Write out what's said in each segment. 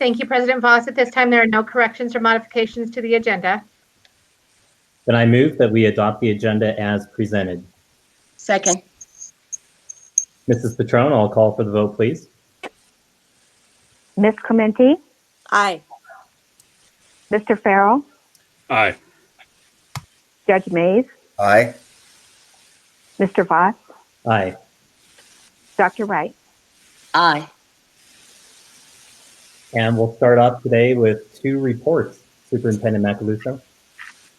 Thank you, President Voss. At this time, there are no corrections or modifications to the agenda. Then I move that we adopt the agenda as presented. Second. Mrs. Patrone, I'll call for the vote, please. Ms. Clementi, Aye. Mr. Farrell, Aye. Judge Mays, Aye. Mr. Voss, Aye. Dr. Wright. Aye. And we'll start off today with 2 reports. Superintendent Macaluso.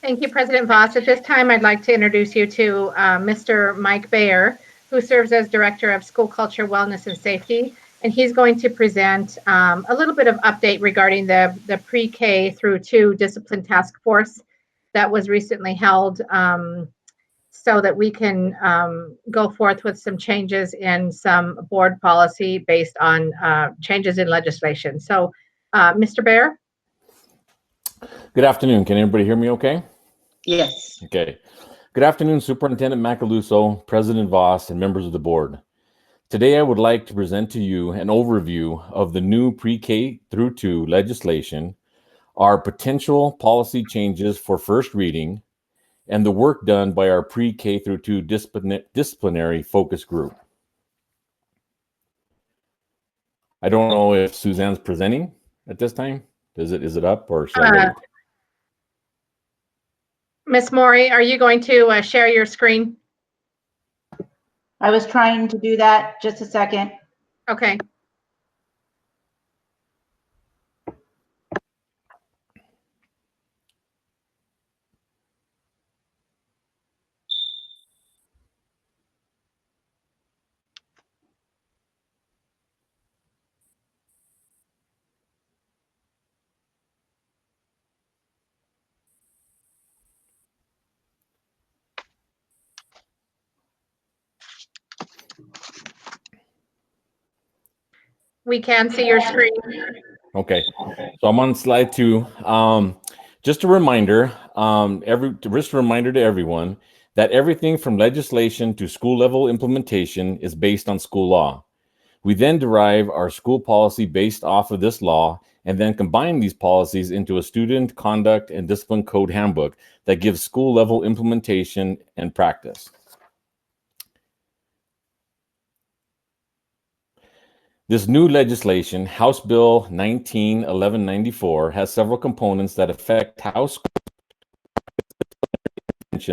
Thank you, President Voss. At this time, I'd like to introduce you to Mr. Mike Bayer, who serves as Director of School Culture, Wellness, and Safety. And he's going to present a little bit of update regarding the pre-K through 2 discipline task force that was recently held, so that we can go forth with some changes in some board policy based on changes in legislation. So, Mr. Bayer? Good afternoon. Can everybody hear me okay? Yes. Okay. Good afternoon, Superintendent Macaluso, President Voss, and members of the board. Today, I would like to present to you an overview of the new pre-K through 2 legislation, our potential policy changes for first reading, and the work done by our pre-K through 2 disciplinary focus group. I don't know if Suzanne's presenting at this time. Is it up or should I wait? Ms. Maury, are you going to share your screen? I was trying to do that. Just a second. Okay. We can see your screen. Okay, so I'm on slide 2. Just a reminder, to everyone that everything from legislation to school level implementation is based on school law. We then derive our school policy based off of this law and then combine these policies into a student conduct and discipline code handbook that gives school level implementation and practice. This new legislation, House Bill 19-1194, has several components that affect how school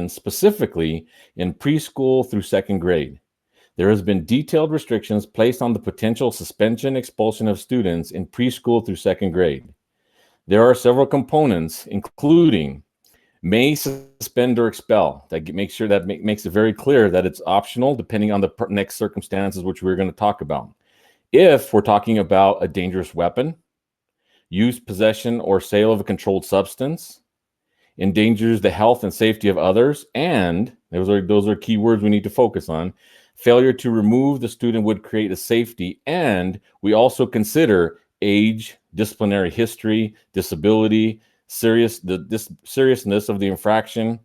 specifically in preschool through 2nd grade. There has been detailed restrictions placed on the potential suspension, expulsion of students in preschool through 2nd grade. There are several components, including may suspend or expel. That makes it very clear that it's optional depending on the next circumstances, which we're going to talk about. If we're talking about a dangerous weapon, use, possession, or sale of a controlled substance, endangers the health and safety of others, and those are key words we need to focus on. Failure to remove the student would create a safety, and we also consider age, disciplinary history, disability, seriousness of the infraction,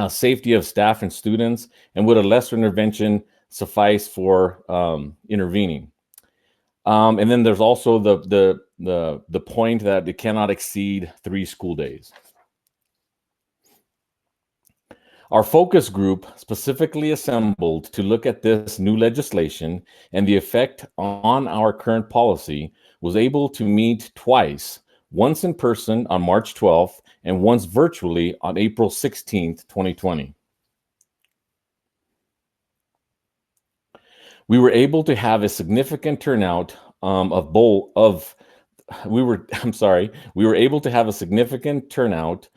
safety of staff and students, and would a lesser intervention suffice for intervening. And then there's also the point that it cannot exceed 3 school days. Our focus group specifically assembled to look at this new legislation and the effect on our current policy was able to meet twice, once in person on March 12th and once virtually on April 16th, 2020. We were able to have a significant turnout we were able to have a significant turnout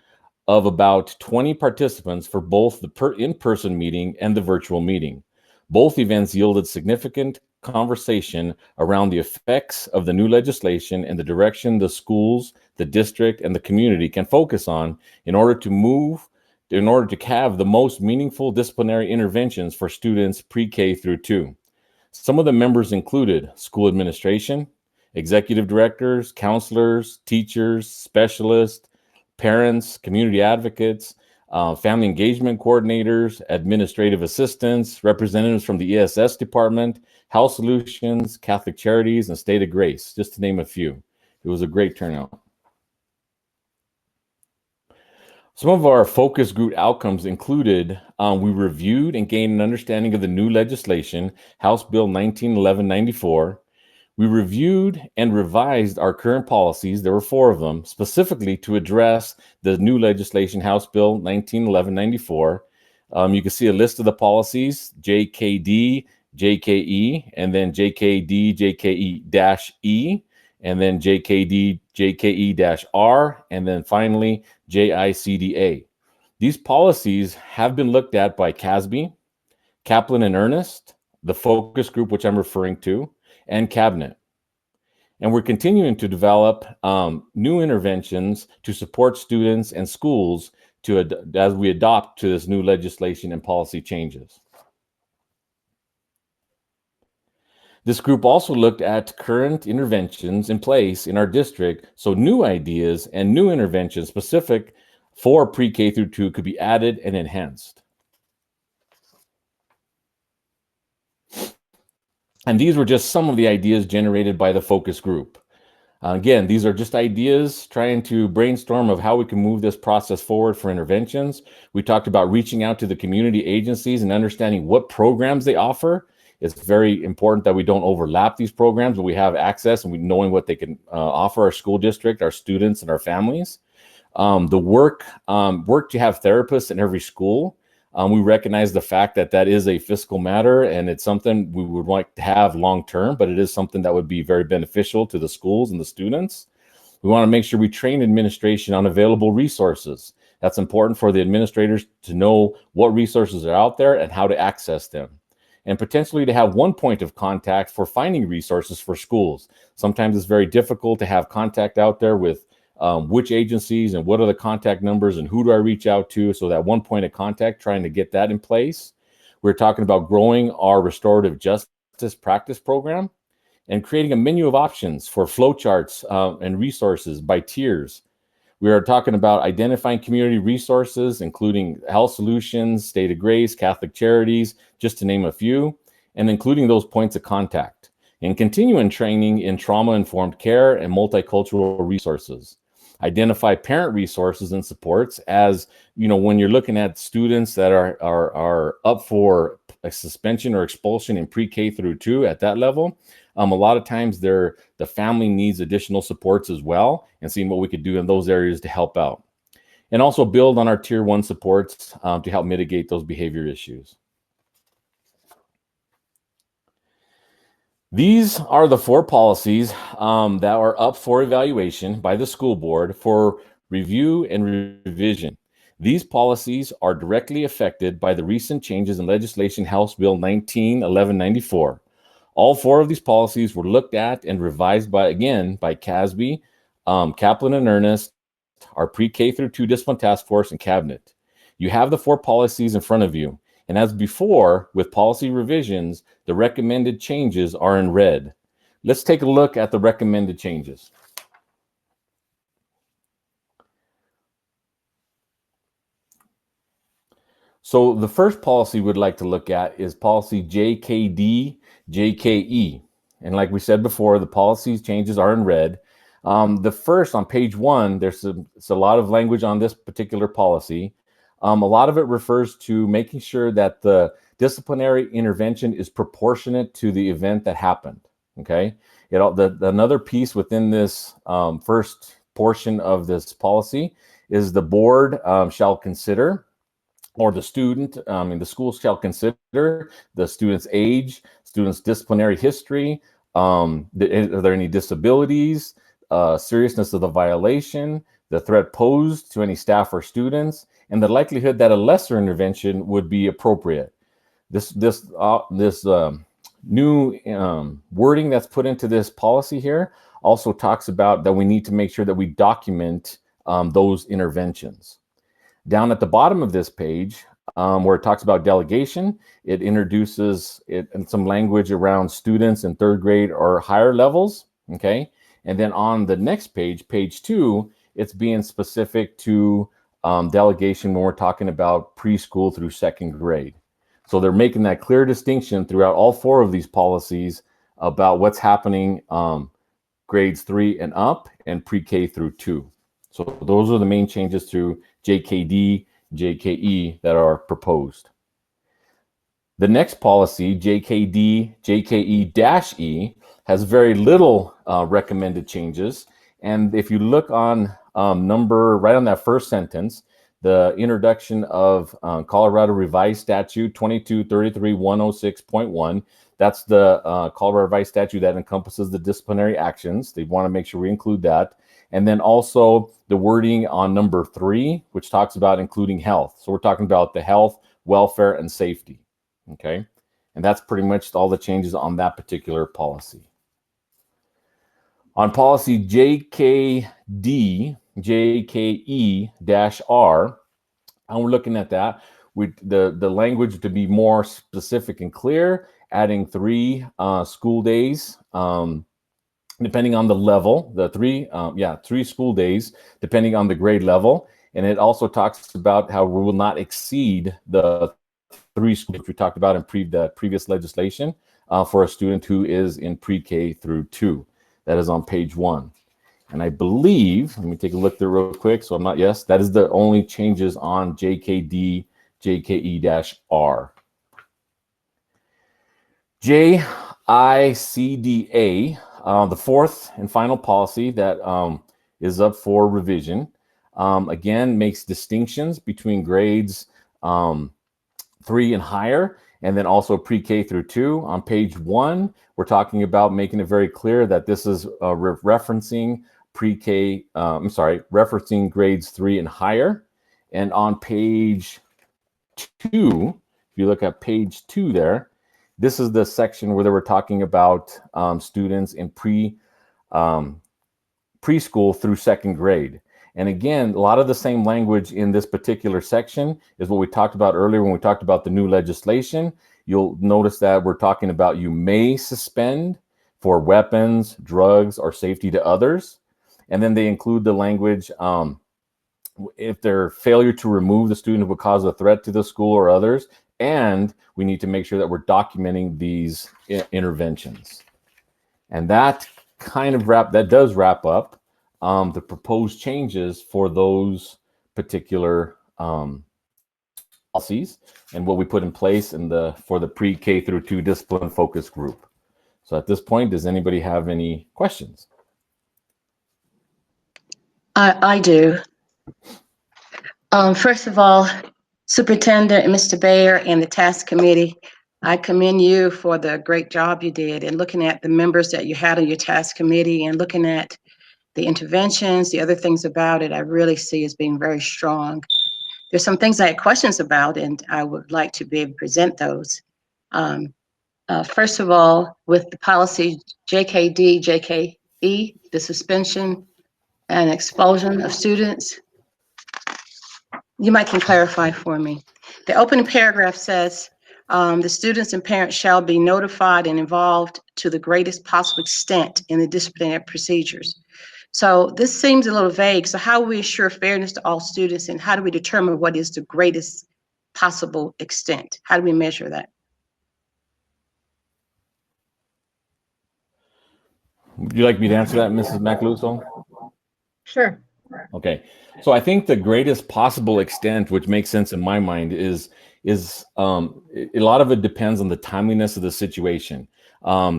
of about 20 participants for both the in-person meeting and the virtual meeting. Both events yielded significant conversation around the effects of the new legislation and the direction the schools, the district, and the community can focus on in order to have the most meaningful disciplinary interventions for students pre-K through 2. Some of the members included school administration, executive directors, counselors, teachers, specialists, parents, community advocates, family engagement coordinators, administrative assistants, representatives from the ESS department, Health Solutions, Catholic Charities, and State of Grace, just to name a few. It was a great turnout. Some of our focus group outcomes included, we reviewed and gained an understanding of the new legislation, House Bill 1911-94. We reviewed and revised our current policies, there were 4 of them, specifically to address the new legislation, House Bill 1911-94. You can see a list of the policies, JKD, JKE, and then JKD, JKE-E, and then JKD, JKE-R, and then finally JICDA. These policies have been looked at by CASB, Kaplan and Ernest, the focus group, which I'm referring to, and Cabinet. And we're continuing to develop new interventions to support students and schools as we adopt to this new legislation and policy changes. This group also looked at current interventions in place in our district, so new ideas and new interventions specific for pre-K through 2 could be added and enhanced. And these were just some of the ideas generated by the focus group. Again, these are just ideas trying to brainstorm of how we can move this process forward for interventions. We talked about reaching out to the community agencies and understanding what programs they offer. It's very important that we don't overlap these programs, but we have access and knowing what they can offer our school district, our students, and our families. The work to have therapists in every school. We recognize the fact that that is a fiscal matter and it's something we would like to have long term, but it is something that would be very beneficial to the schools and the students. We want to make sure we train administration on available resources. That's important for the administrators to know what resources are out there and how to access them. And potentially to have one point of contact for finding resources for schools. Sometimes it's very difficult to have contact out there with which agencies and what are the contact numbers and who do I reach out to, so that one point of contact, trying to get that in place. We're talking about growing our restorative justice practice program and creating a menu of options for flowcharts and resources by tiers. We are talking about identifying community resources, including Health Solutions, State of Grace, Catholic Charities, just to name a few, and including those points of contact, and continuing training in trauma-informed care and multicultural resources. Identify parent resources and supports, as you know, when you're looking at students that are up for a suspension or expulsion in pre-K through 2 at that level. A lot of times the family needs additional supports as well, and seeing what we could do in those areas to help out. And also build on our tier 1 supports to help mitigate those behavior issues. These are the 4 policies that are up for evaluation by the school board for review and revision. These policies are directly affected by the recent changes in legislation, House Bill 1911-94. All 4 of these policies were looked at and revised by CASB, Kaplan and Ernest, our pre-K through 2 discipline task force, and Cabinet. You have the 4 policies in front of you. And as before, with policy revisions, the recommended changes are in red. Let's take a look at the recommended changes. So the first policy we'd like to look at is policy JKD, JKE. And like we said before, the policy changes are in red. The first, on page 1, there's a lot of language on this particular policy. A lot of it refers to making sure that the disciplinary intervention is proportionate to the event that happened. Okay. Another piece within this first portion of this policy is the board shall consider, or the the school shall consider the student's age, student's disciplinary history, are there any disabilities, seriousness of the violation, the threat posed to any staff or students, and the likelihood that a lesser intervention would be appropriate. This new wording that's put into this policy here also talks about that we need to make sure that we document those interventions. Down at the bottom of this page, where it talks about delegation, it introduces some language around students in 3rd grade or higher levels. Okay, and then on the next page, page 2, it's being specific to delegation when we're talking about preschool through 2nd grade. So they're making that clear distinction throughout all 4 of these policies about what's happening grades 3 and up, and pre-K through 2. So those are the main changes to JKD, JKE that are proposed. The next policy, JKD, JKE-E, has very little recommended changes. And if you look on right on that first sentence, the introduction of Colorado Revised Statute 2233-106.1, that's the Colorado Revised Statute that encompasses the disciplinary actions. They want to make sure we include that. And then also the wording on number 3, which talks about including health. So we're talking about the health, welfare, and safety. Okay, and that's pretty much all the changes on that particular policy. On policy JKD, JKE-R, and we're looking at that with the language to be more specific and clear, adding 3 school days, depending on the level, 3 school days, depending on the grade level. And it also talks about how we will not exceed the 3 schools we talked about in the previous legislation for a student who is in pre-K through 2. That is on page 1. And I believe, let me take a look there real quick. So yes, that is the only changes on JKD, JKE-R. JICDA, the 4th and final policy that is up for revision, again, makes distinctions between grades 3 and higher, and then also pre-K through 2. On page 1, we're talking about making it very clear that this is referencing referencing grades 3 and higher. And on page 2, if you look at page 2 there, this is the section where they were talking about students in preschool through 2nd grade. And again, a lot of the same language in this particular section is what we talked about earlier when we talked about the new legislation. You'll notice that we're talking about you may suspend for weapons, drugs, or safety to others. And then they include the language, if their failure to remove the student would cause a threat to the school or others. And we need to make sure that we're documenting these interventions. And that does wrap up the proposed changes for those particular policies and what we put in place for the pre-K through 2 discipline focus group. So at this point, does anybody have any questions? I do. First of all, Superintendent and Mr. Bayer and the task committee, I commend you for the great job you did in looking at the members that you had on your task committee and looking at the interventions, the other things about it, I really see as being very strong. There's some things I had questions about, and I would like to be able to present those. First of all, with the policy JKD, JKE, the suspension and expulsion of students, you might can clarify for me. The opening paragraph says, the students and parents shall be notified and involved to the greatest possible extent in the disciplinary procedures. So this seems a little vague. So how do we assure fairness to all students, and how do we determine what is the greatest possible extent? How do we measure that? Would you like me to answer that, Mrs. Macaluso? Sure. Okay, so I think the greatest possible extent, which makes sense in my mind, is a lot of it depends on the timeliness of the situation.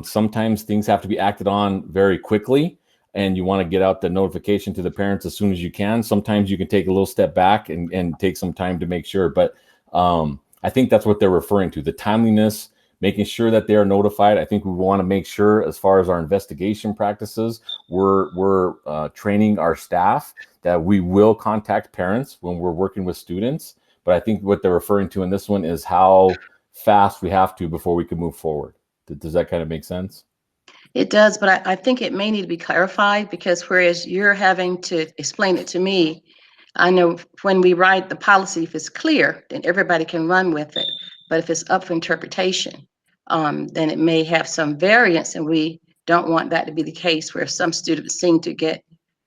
Sometimes things have to be acted on very quickly, and you want to get out the notification to the parents as soon as you can. Sometimes you can take a little step back and take some time to make sure. But I think that's what they're referring to, the timeliness, making sure that they are notified. I think we want to make sure, as far as our investigation practices, we're training our staff that we will contact parents when we're working with students. But I think what they're referring to in this one is how fast we have to before we can move forward. Does that kind of make sense? It does, but I think it may need to be clarified, because whereas you're having to explain it to me, I know when we write the policy, if it's clear, then everybody can run with it. But if it's up for interpretation, then it may have some variance, and we don't want that to be the case where some students seem to get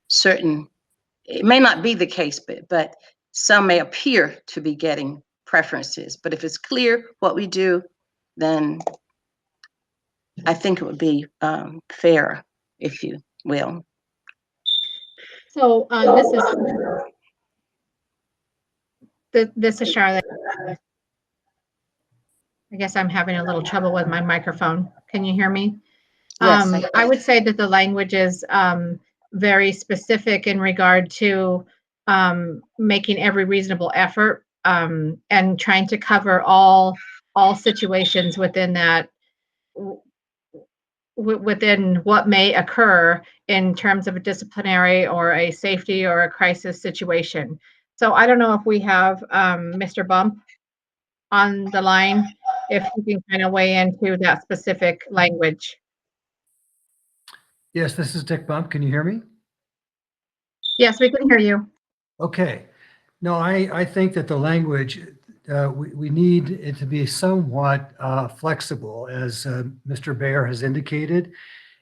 certain, it may not be the case, but some may appear to be getting preferences. But if it's clear what we do, then I think it would be fair if you will. So this is Charlotte. I guess I'm having a little trouble with my microphone. Can you hear me? Yes. I would say that the language is very specific in regard to making every reasonable effort and trying to cover all situations within that within what may occur in terms of a disciplinary or a safety or a crisis situation. So I don't know if we have Mr. Bump on the line, if you can kind of weigh into that specific language. Yes, this is Dick Bump. Can you hear me? Yes, we can hear you. Okay. No, I think that the language, we need it to be somewhat flexible, as Mr. Baer has indicated.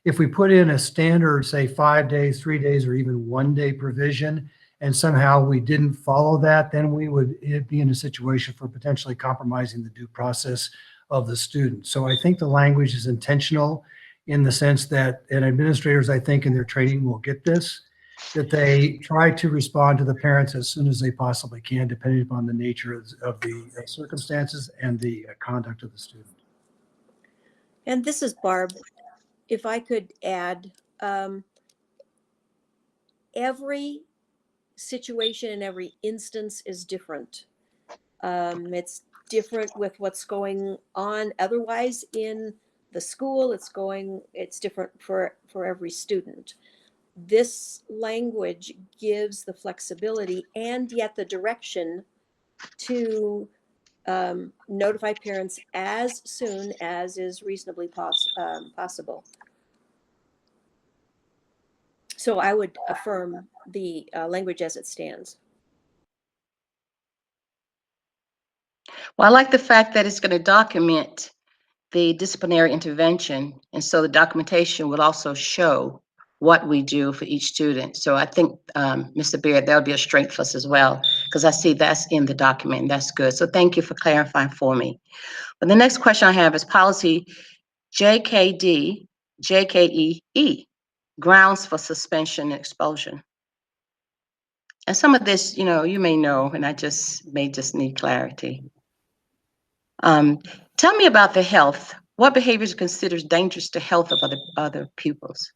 If we put in a standard, say 5 days, 3 days, or even 1 day provision, and somehow we didn't follow that, then we would be in a situation for potentially compromising the due process of the student. So I think the language is intentional in the sense that, and administrators, I think, in their training will get this, that they try to respond to the parents as soon as they possibly can, depending upon the nature of the circumstances and the conduct of the student. And this is Barb. If I could add, every situation and every instance is different. It's different with what's going on otherwise in the school. It's different for every student. This language gives the flexibility and yet the direction to notify parents as soon as is reasonably possible. So I would affirm the language as it stands. Well, I like the fact that it's going to document the disciplinary intervention. And so the documentation will also show what we do for each student. So I think, Mr. Baird, that'll be a strength for us as well, because I see that's in the document. And that's good. So thank you for clarifying for me. But the next question I have is policy JKEE, grounds for suspension and expulsion. And some of this, you may know, and I may just need clarity. Tell me about the health. What behaviors are considered dangerous to health of other pupils?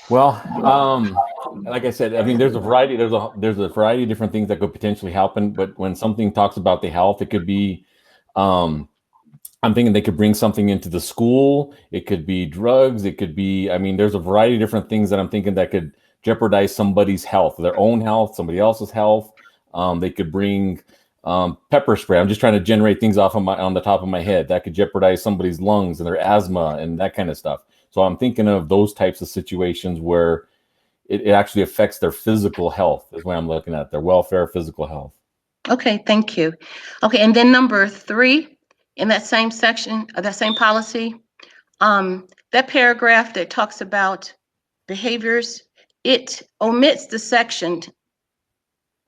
Well, like I said, I mean, there's a variety of different things that could potentially happen. But when something talks about the health, it could be, I'm thinking they could bring something into the school. It could be drugs. It could be, I mean, there's a variety of different things that I'm thinking that could jeopardize somebody's health, their own health, somebody else's health. They could bring pepper spray. I'm just trying to generate things on the top of my head that could jeopardize somebody's lungs and their asthma and that kind of stuff. So I'm thinking of those types of situations where it actually affects their physical health is what I'm looking at, their welfare, physical health. Okay, thank you. Okay, and then number 3 in that same section of that same policy, that paragraph that talks about behaviors, it omits the section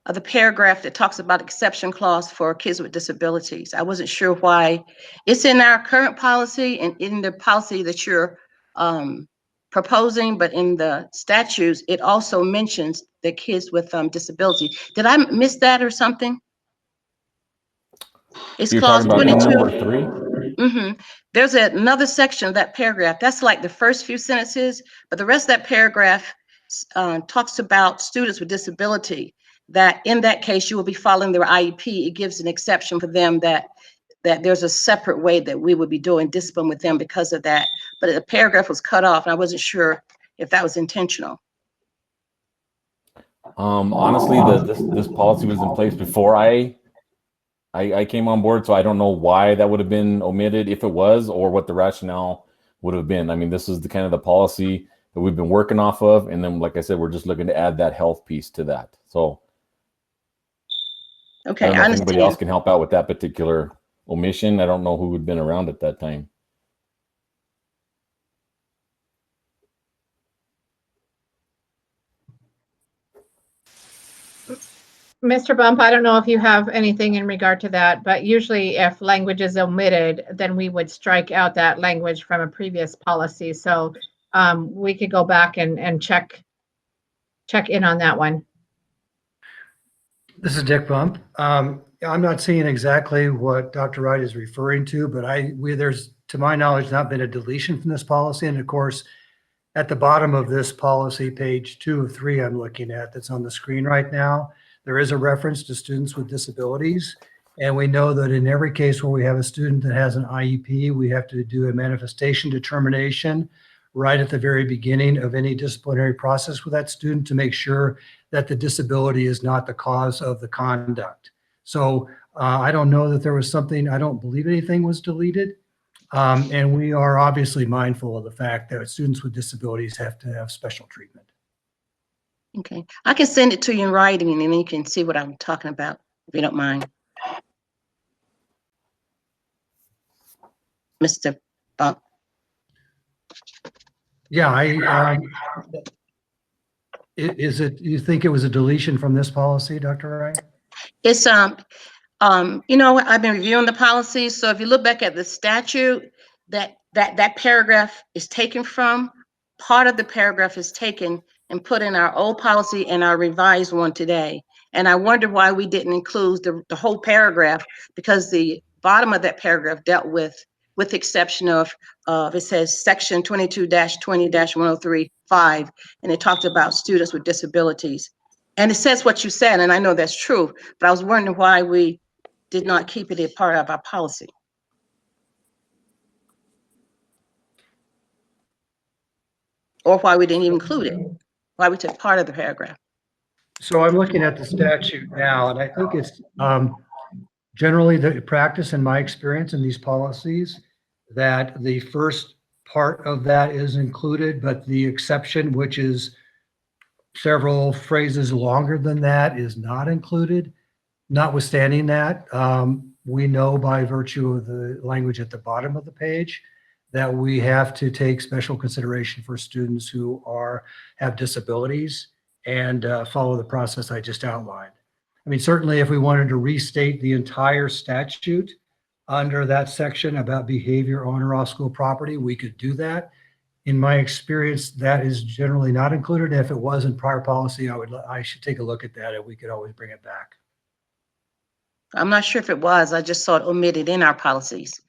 of the paragraph that talks about exception clause for kids with disabilities. I wasn't sure why. It's in our current policy and in the policy that you're proposing, but in the statutes, it also mentions the kids with disability. Did I miss that or something? It's You're clause talking about 22. number 3? Mm-hmm. There's another section of that paragraph. That's like the first few sentences, but the rest of that paragraph talks about students with disability, that in that case, you will be following their IEP. It gives an exception for them that there's a separate way that we would be doing discipline with them because of that. But the paragraph was cut off, and I wasn't sure if that was intentional. Honestly, this policy was in place before I came on board, so I don't know why that would have been omitted, if it was, or what the rationale would have been. I mean, this is the kind of the policy that we've been working off of, and then, like I said, we're just looking to add that health piece to that. So, Okay, I don't know I if anybody understand. else can help out with that particular omission. I don't know who had been around at that time. Mr. Bump, I don't know if you have anything in regard to that, but usually if language is omitted, then we would strike out that language from a previous policy. So we could go back and check in on that one. This is Dick Bump. I'm not seeing exactly what Dr. Wright is referring to, but there's, to my knowledge, not been a deletion from this policy. And of course, at the bottom of this policy, page 2 of 3 I'm looking at that's on the screen right now, there is a reference to students with disabilities. And we know that in every case where we have a student that has an IEP, we have to do a manifestation determination right at the very beginning of any disciplinary process with that student to make sure that the disability is not the cause of the conduct. So I don't know that there was something, I don't believe anything was deleted. And we are obviously mindful of the fact that students with disabilities have to have special treatment. Okay, I can send it to you in writing and then you can see what I'm talking about, if you don't mind. Mr. Bump. Yeah, you think it was a deletion from this policy, Dr. Wright? It's, you know, I've been reviewing the policies. So if you look back at the statute, that paragraph is taken from, part of the paragraph is taken and put in our old policy and our revised one today. And I wonder why we didn't include the whole paragraph, because the bottom of that paragraph dealt with the exception of it says section 22-20-1035, and it talked about students with disabilities. And it says what you said, and I know that's true, but I was wondering why we did not keep it a part of our policy. Or why we didn't even include it, why we took part of the paragraph. So I'm looking at the statute now, and I think it's generally the practice in my experience in these policies that the first part of that is included, but the exception, which is several phrases longer than that, is not included. Notwithstanding that, we know by virtue of the language at the bottom of the page that we have to take special consideration for students who have disabilities and follow the process I just outlined. I mean, certainly if we wanted to restate the entire statute under that section about behavior on or off school property, we could do that. In my experience, that is generally not included. If it was in prior policy, I should take a look at that and we could always bring it back. I'm not sure if it was, I just saw it omitted in our policies.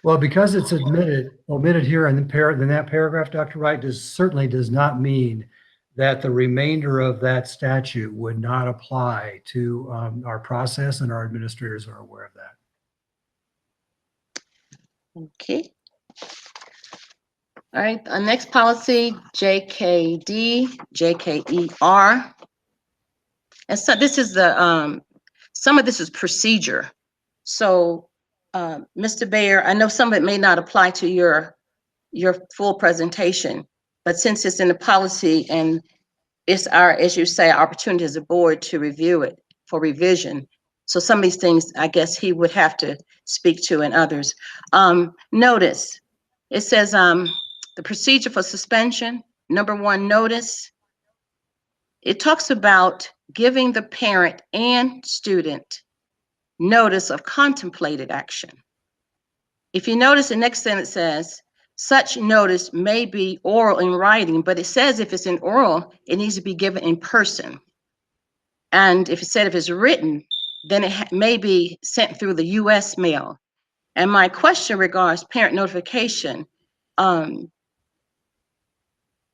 Well, because it's omitted here in that paragraph, Dr. Wright, certainly does not mean that the remainder of that statute would not apply to our process, and our administrators are aware of that. Okay. All right, our next policy, JKD, JKER. And so this is the, some of this is procedure. So, Mr. Bayer, I know some of it may not apply to your full presentation, but since it's in the policy and it's our, as you say, opportunity as a board to review it for revision. So some of these things, I guess he would have to speak to and others. Notice, it says the procedure for suspension, number 1, notice. It talks about giving the parent and student notice of contemplated action. If you notice, the next sentence says, such notice may be oral in writing, but it says if it's in oral, it needs to be given in person. And if it said if it's written, then it may be sent through the US mail. And my question regards parent notification.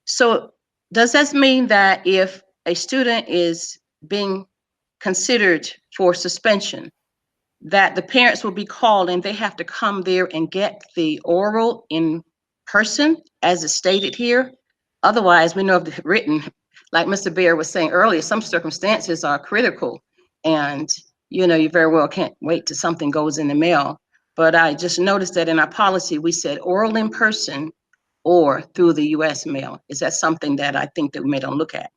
So does this mean that if a student is being considered for suspension, that the parents will be called and they have to come there and get the oral in person as is stated here? Otherwise, we know if the written, like Mr. Baer was saying earlier, some circumstances are critical and you know, you very well can't wait till something goes in the mail. But I just noticed that in our policy, we said oral in person or through the US mail. Is that something that I think that we may don't look at?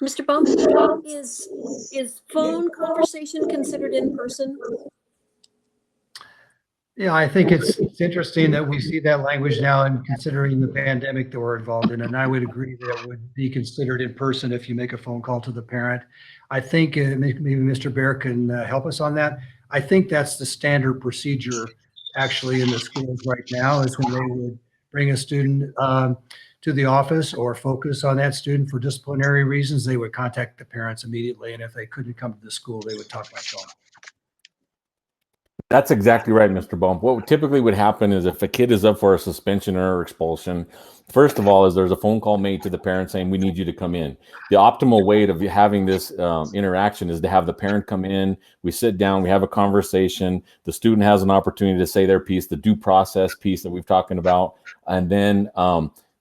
Mr. Bump, is phone conversation considered in person? Yeah, I think it's interesting that we see that language now and considering the pandemic that we're involved in. And I would agree that it would be considered in person if you make a phone call to the parent. I think maybe Mr. Bear can help us on that. I think that's the standard procedure actually in the schools right now is when they would bring a student to the office or focus on that student for disciplinary reasons, they would contact the parents immediately. And if they couldn't come to the school, they would talk by phone. That's exactly right, Mr. Bump. What typically would happen is if a kid is up for a suspension or expulsion, first of all, is there's a phone call made to the parent saying, we need you to come in. The optimal way of having this interaction is to have the parent come in, we sit down, we have a conversation, the student has an opportunity to say their piece, the due process piece that we've talking about, and then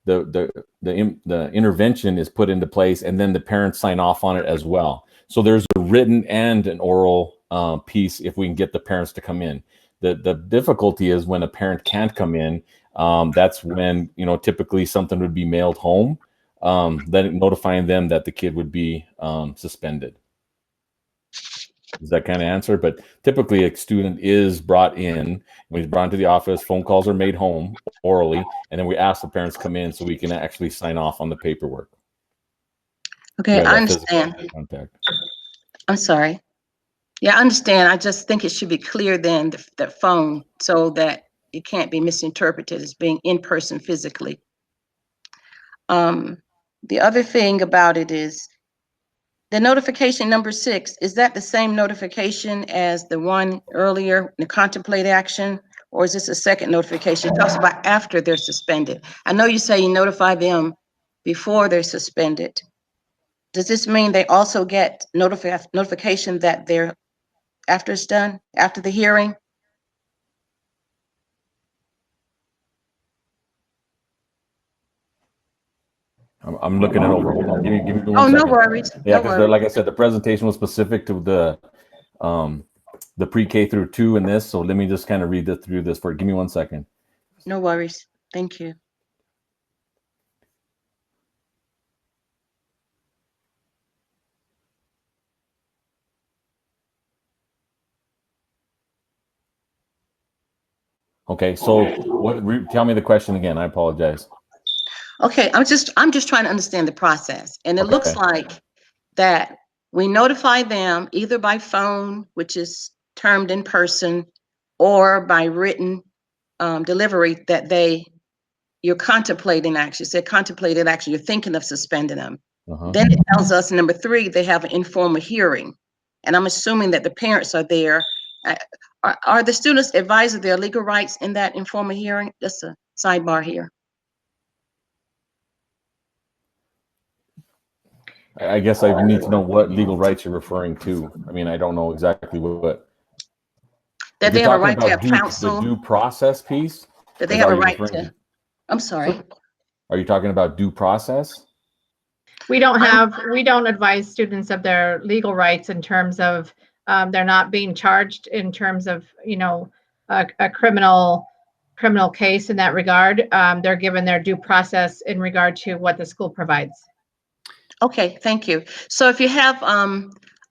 the intervention is put into place, and then the parents sign off on it as well. So there's a written and an oral piece if we can get the parents to come in. The difficulty is when a parent can't come in, that's when, typically something would be mailed home, then notifying them that the kid would be suspended. Does that kind of answer? But typically a student is brought in, when he's brought into the office, phone calls are made home orally, and then we ask the parents to come in so we can actually sign off on the paperwork. Okay, I understand. Contact. I'm sorry. Yeah, I understand. I just think it should be clear then that phone so that it can't be misinterpreted as being in person physically. The other thing about it is the notification number 6, is that the same notification as the one earlier, the contemplate action, or is this a second notification? It talks about after they're suspended. I know you say you notify them before they're suspended. Does this mean they also get notification that they're after it's done, after the hearing? I'm looking it over. Hold on. Give me 1 second. Oh, no worries. Yeah, No because worries. like I said, the presentation was specific to the pre-K through 2 in this. So let me just kind of read through this for. Give me 1 second. No worries. Thank you. Okay, so tell me the question again. I apologize. Okay, I'm just trying to understand the process. And it looks like that we notify them either by phone, which is termed in person, or by written delivery that you're contemplating action. You said contemplated action, you're thinking of suspending them. Then it tells us, number 3, they have an informal hearing. And I'm assuming that the parents are there. Are the students advised of their legal rights in that informal hearing? Just a sidebar here. I guess I need to know what legal rights you're referring to. I mean, I don't know exactly what. That they have a right to have counsel. The due process piece? That they have a right to. I'm sorry. Are you talking about due process? We don't advise students of their legal rights in terms of they're not being charged in terms of, a criminal case in that regard. They're given their due process in regard to what the school provides. Okay, thank you. So if you have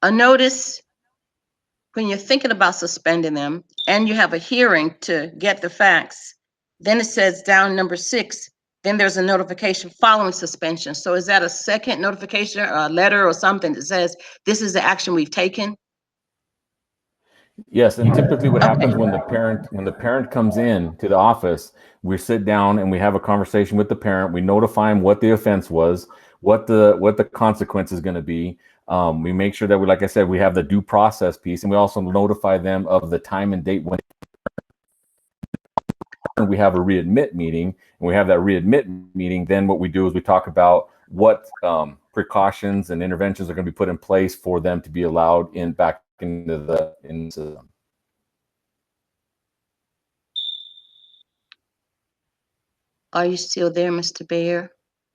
a notice when you're thinking about suspending them and you have a hearing to get the facts, then it says down number 6, then there's a notification following suspension. So is that a second notification or a letter or something that says this is the action we've taken? Yes, and typically what happens when the parent comes in to the office, we sit down and we have a conversation with the parent. We notify them what the offense was, what the consequence is going to be. We make sure that like I said, we have the due process piece, and we also notify them of the time and date when we have a readmit meeting. And we have that readmit meeting. Then what we do is we talk about what precautions and interventions are going to be put in place for them to be allowed back into the system. Are you still there, Mr. Bear?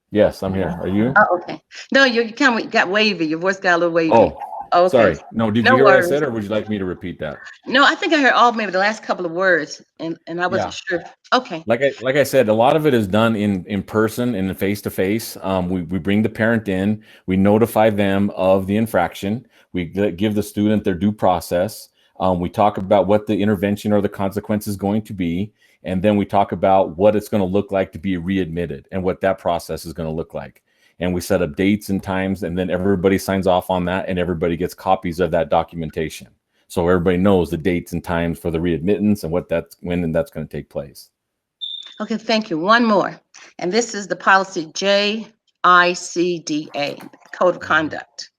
Yes, I'm here. Are you? Oh, okay. No, you kind of got wavy. Your voice got a little wavy. Oh, okay. Sorry. No, did you hear what I said, or would you like me to repeat that? No, I think I heard maybe the last couple of words, and I wasn't sure. Okay. Like I said, a lot of it is done in person and face to face. We bring the parent in, we notify them of the infraction, we give the student their due process. We talk about what the intervention or the consequence is going to be, and then we talk about what it's going to look like to be readmitted and what that process is going to look like. And we set up dates and times, and then everybody signs off on that, and everybody gets copies of that documentation. So everybody knows the dates and times for the readmittance and when that's going to take place. Okay, thank you. One more. And this is the policy JICDA, Code of Conduct.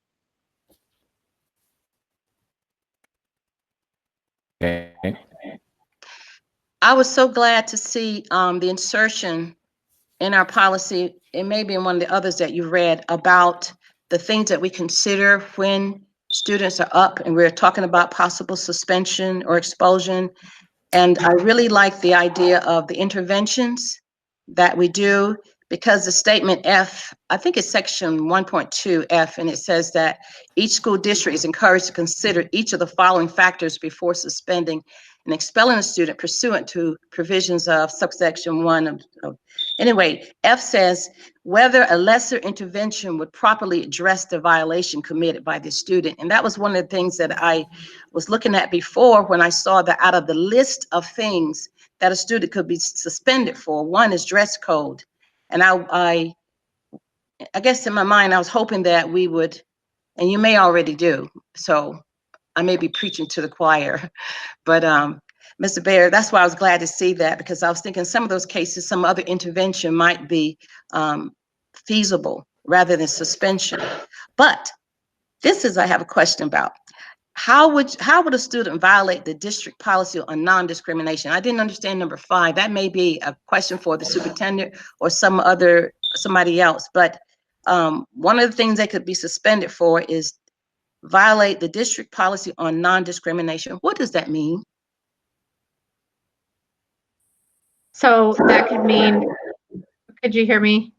Okay. I was so glad to see the insertion in our policy, it may be in one of the others that you read, about the things that we consider when students are up and we're talking about possible suspension or expulsion. And I really like the idea of the interventions that we do, because the statement F, I think it's section 1.2 F, and it says that each school district is encouraged to consider each of the following factors before suspending and expelling a student pursuant to provisions of subsection 1 of anyway, F says whether a lesser intervention would properly address the violation committed by the student. And that was one of the things that I was looking at before when I saw that out of the list of things that a student could be suspended for, one is dress code. And I guess in my mind, I was hoping that we would, and you may already do, so I may be preaching to the choir, but Mr. Baer, that's why I was glad to see that, because I was thinking some of those cases, some other intervention might be feasible rather than suspension. But this is, I have a question about. How would a student violate the district policy on non-discrimination? I didn't understand number 5. That may be a question for the superintendent or somebody else. But one of the things they could be suspended for is violate the district policy on non-discrimination. What does that mean? So that could mean, could you hear me?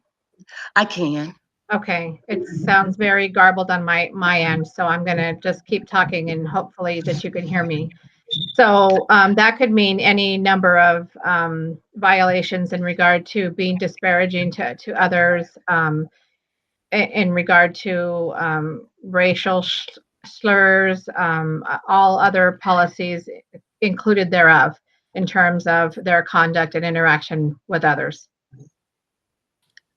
I can. Okay, it sounds very garbled on my end, so I'm gonna just keep talking and hopefully that you can hear me. So that could mean any number of violations in regard to being disparaging to others, in regard to racial slurs, all other policies included thereof in terms of their conduct and interaction with others.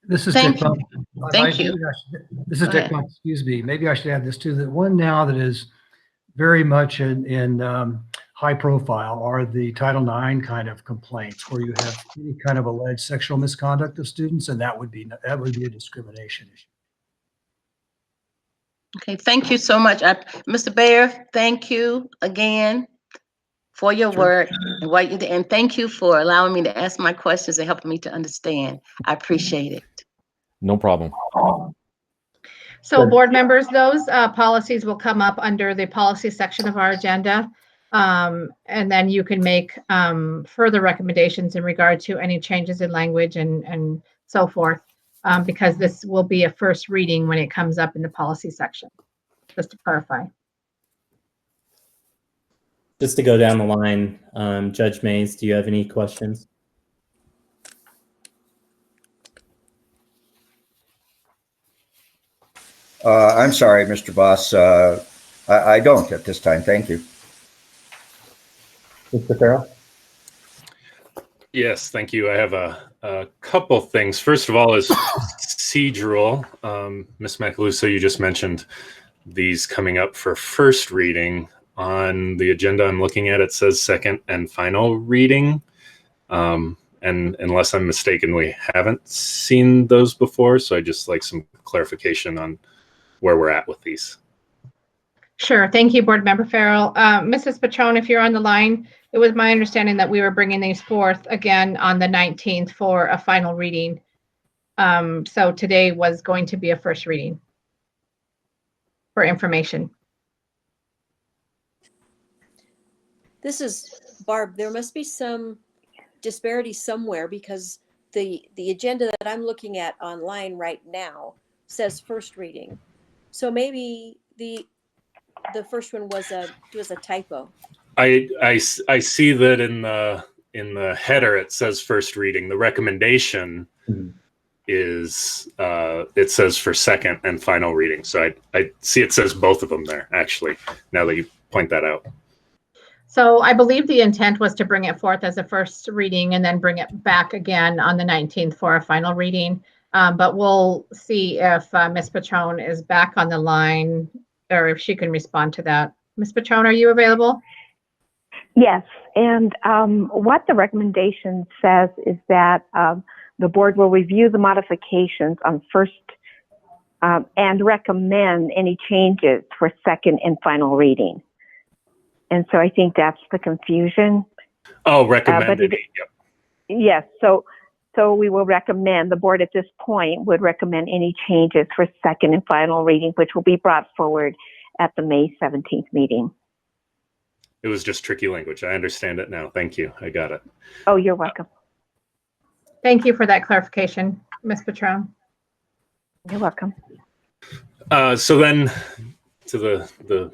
This is Thank Dick you. Bump. Thank you. This is Go Dick ahead. Bump, excuse me. Maybe I should add this too, that one now that is very much in high profile are the Title IX kind of complaints where you have any kind of alleged sexual misconduct of students, and that would be a discrimination issue. Okay, thank you so much. Mr. Baer, thank you again for your work and what you did. And thank you for allowing me to ask my questions and helping me to understand. I appreciate it. No problem. So board members, those policies will come up under the policy section of our agenda. And then you can make further recommendations in regard to any changes in language and so forth, because this will be a first reading when it comes up in the policy section, just to clarify. Just to go down the line, Judge Mays, do you have any questions? I'm sorry, Mr. Boss. I don't at this time. Thank you. Mr. Farrell? Yes, thank you. I have a couple things. First of all is procedural. Ms. Macaluso, you just mentioned these coming up for first reading. On the agenda I'm looking at, it says second and final reading. And unless I'm mistaken, we haven't seen those before. So I'd just like some clarification on where we're at with these. Sure. Thank you, Board Member Farrell. Mrs. Patron, if you're on the line, it was my understanding that we were bringing these forth again on the 19th for a final reading. So today was going to be a first reading for information. This is Barb. There must be some disparity somewhere, because the agenda that I'm looking at online right now says first reading. So maybe the first one was a typo. I see that in the header it says first reading. The recommendation is it says for second and final reading. So I see it says both of them there, actually, now that you point that out. So I believe the intent was to bring it forth as a first reading and then bring it back again on the 19th for a final reading. But we'll see if Ms. Patron is back on the line or if she can respond to that. Ms. Patron, are you available? Yes, and what the recommendation says is that the board will review the modifications on first and recommend any changes for second and final reading. And so I think that's the confusion. Oh, recommended. Yep. Yes, so we will recommend, the board at this point would recommend any changes for second and final reading, which will be brought forward at the May 17th meeting. It was just tricky language. I understand it now. Thank you. I got it. Oh, you're welcome. Thank you for that clarification, Ms. Patron. You're welcome. So then to the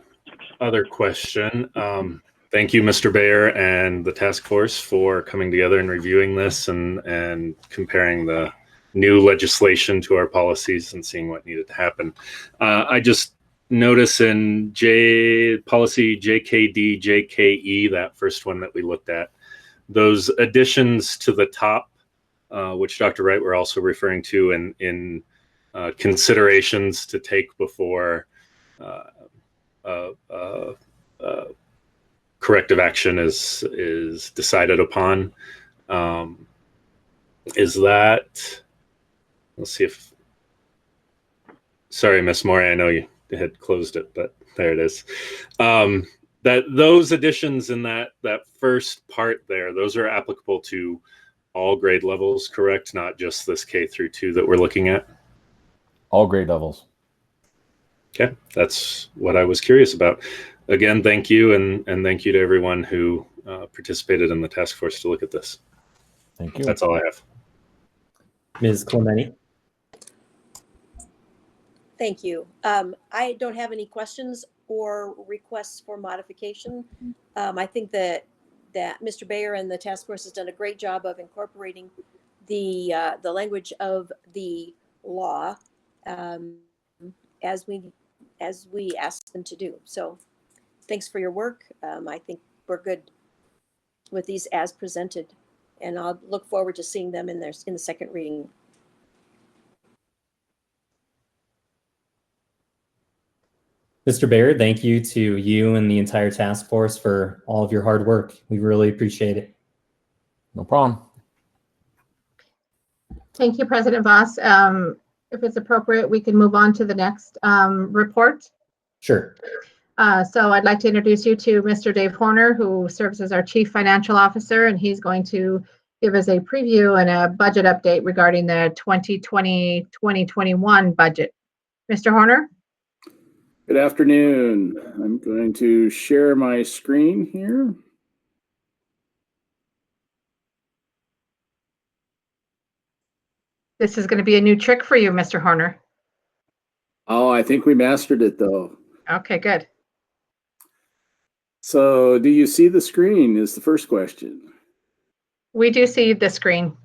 other question. Thank you, Mr. Bayer and the task force for coming together and reviewing this and comparing the new legislation to our policies and seeing what needed to happen. I just notice in policy JKD, JKE, that first one that we looked at, those additions to the top, which Dr. Wright were also referring to in considerations to take before corrective action is decided upon. Is that, let's see if, sorry, Ms. Morey, I know you had closed it, but there it is. That those additions in that first part there, those are applicable to all grade levels, correct? Not just this K through 2 that we're looking at? All grade levels. Okay, that's what I was curious about. Again, thank you, and thank you to everyone who participated in the task force to look at this. Thank you. That's all I have. Ms. Clementi? Thank you. I don't have any questions or requests for modification. I think that Mr. Bayer and the task force has done a great job of incorporating the language of the law as we asked them to do. So thanks for your work. I think we're good with these as presented, and I'll look forward to seeing them in the second reading. Mr. Baird, thank you to you and the entire task force for all of your hard work. We really appreciate it. No problem. Thank you, President Voss. If it's appropriate, we can move on to the next report. Sure. So I'd like to introduce you to Mr. Dave Horner, who serves as our Chief Financial Officer, and he's going to give us a preview and a budget update regarding the 2020-2021 budget. Mr. Horner? Good afternoon. I'm going to share my screen here. This is going to be a new trick for you, Mr. Horner. Oh, I think we mastered it though. Okay, good. So do you see the screen is the first question. We do see the screen.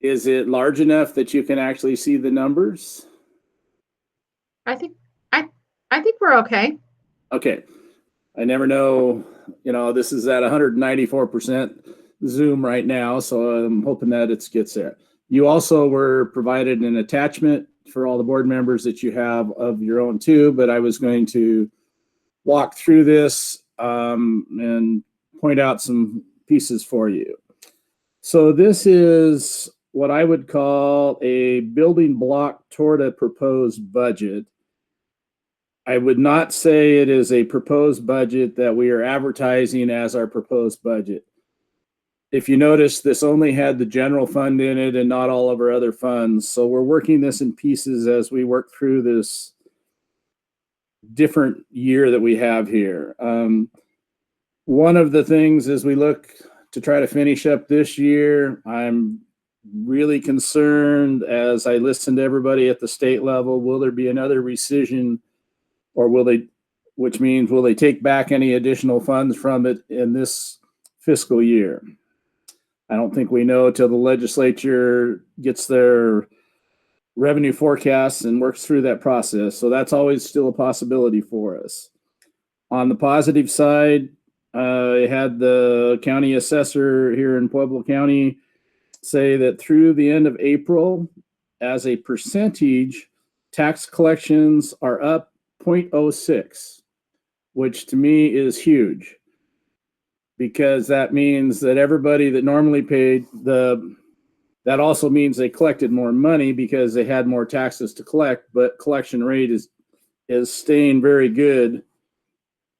Is it large enough that you can actually see the numbers? I think we're okay. Okay. I never know, this is at 194% Zoom right now, so I'm hoping that it gets there. You also were provided an attachment for all the board members that you have of your own too, but I was going to walk through this and point out some pieces for you. So this is what I would call a building block toward a proposed budget. I would not say it is a proposed budget that we are advertising as our proposed budget. If you notice, this only had the general fund in it and not all of our other funds. So we're working this in pieces as we work through this different year that we have here. One of the things as we look to try to finish up this year, I'm really concerned as I listen to everybody at the state level, will there be another rescission, or which means will they take back any additional funds from it in this fiscal year? I don't think we know till the legislature gets their revenue forecasts and works through that process. So that's always still a possibility for us. On the positive side, I had the county assessor here in Pueblo County say that through the end of April, as a percentage, tax collections are up 0.06, which to me is huge, because that means that everybody that normally paid that also means they collected more money because they had more taxes to collect, but collection rate is staying very good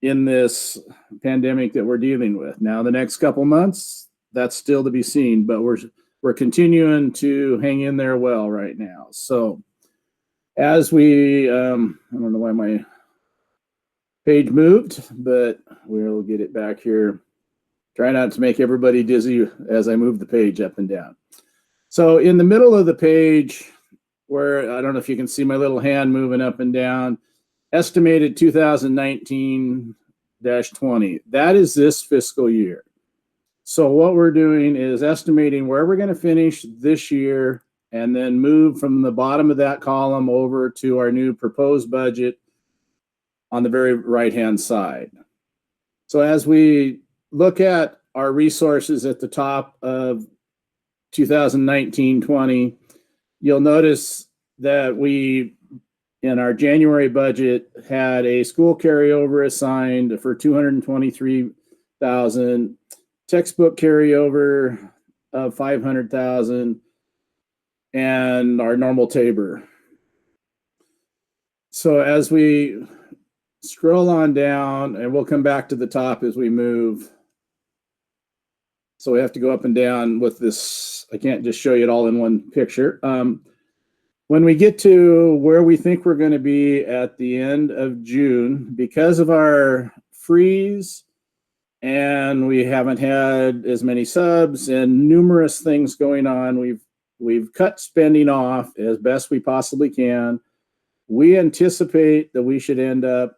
in this pandemic that we're dealing with. Now, the next couple months, that's still to be seen, but we're continuing to hang in there well right now. So as we, I don't know why my page moved, but we'll get it back here. Try not to make everybody dizzy as I move the page up and down. So in the middle of the page, where I don't know if you can see my little hand moving up and down, estimated 2019-20, that is this fiscal year. So what we're doing is estimating where we're going to finish this year and then move from the bottom of that column over to our new proposed budget on the very right-hand side. So as we look at our resources at the top of 2019-20, you'll notice that we, in our January budget, had a school carryover assigned for $223,000, textbook carryover of $500,000, and our normal Tabor. So as we scroll on down, and we'll come back to the top as we move. So we have to go up and down with this. I can't just show you it all in one picture. When we get to where we think we're going to be at the end of June, because of our freeze and we haven't had as many subs and numerous things going on, we've cut spending off as best we possibly can. We anticipate that we should end up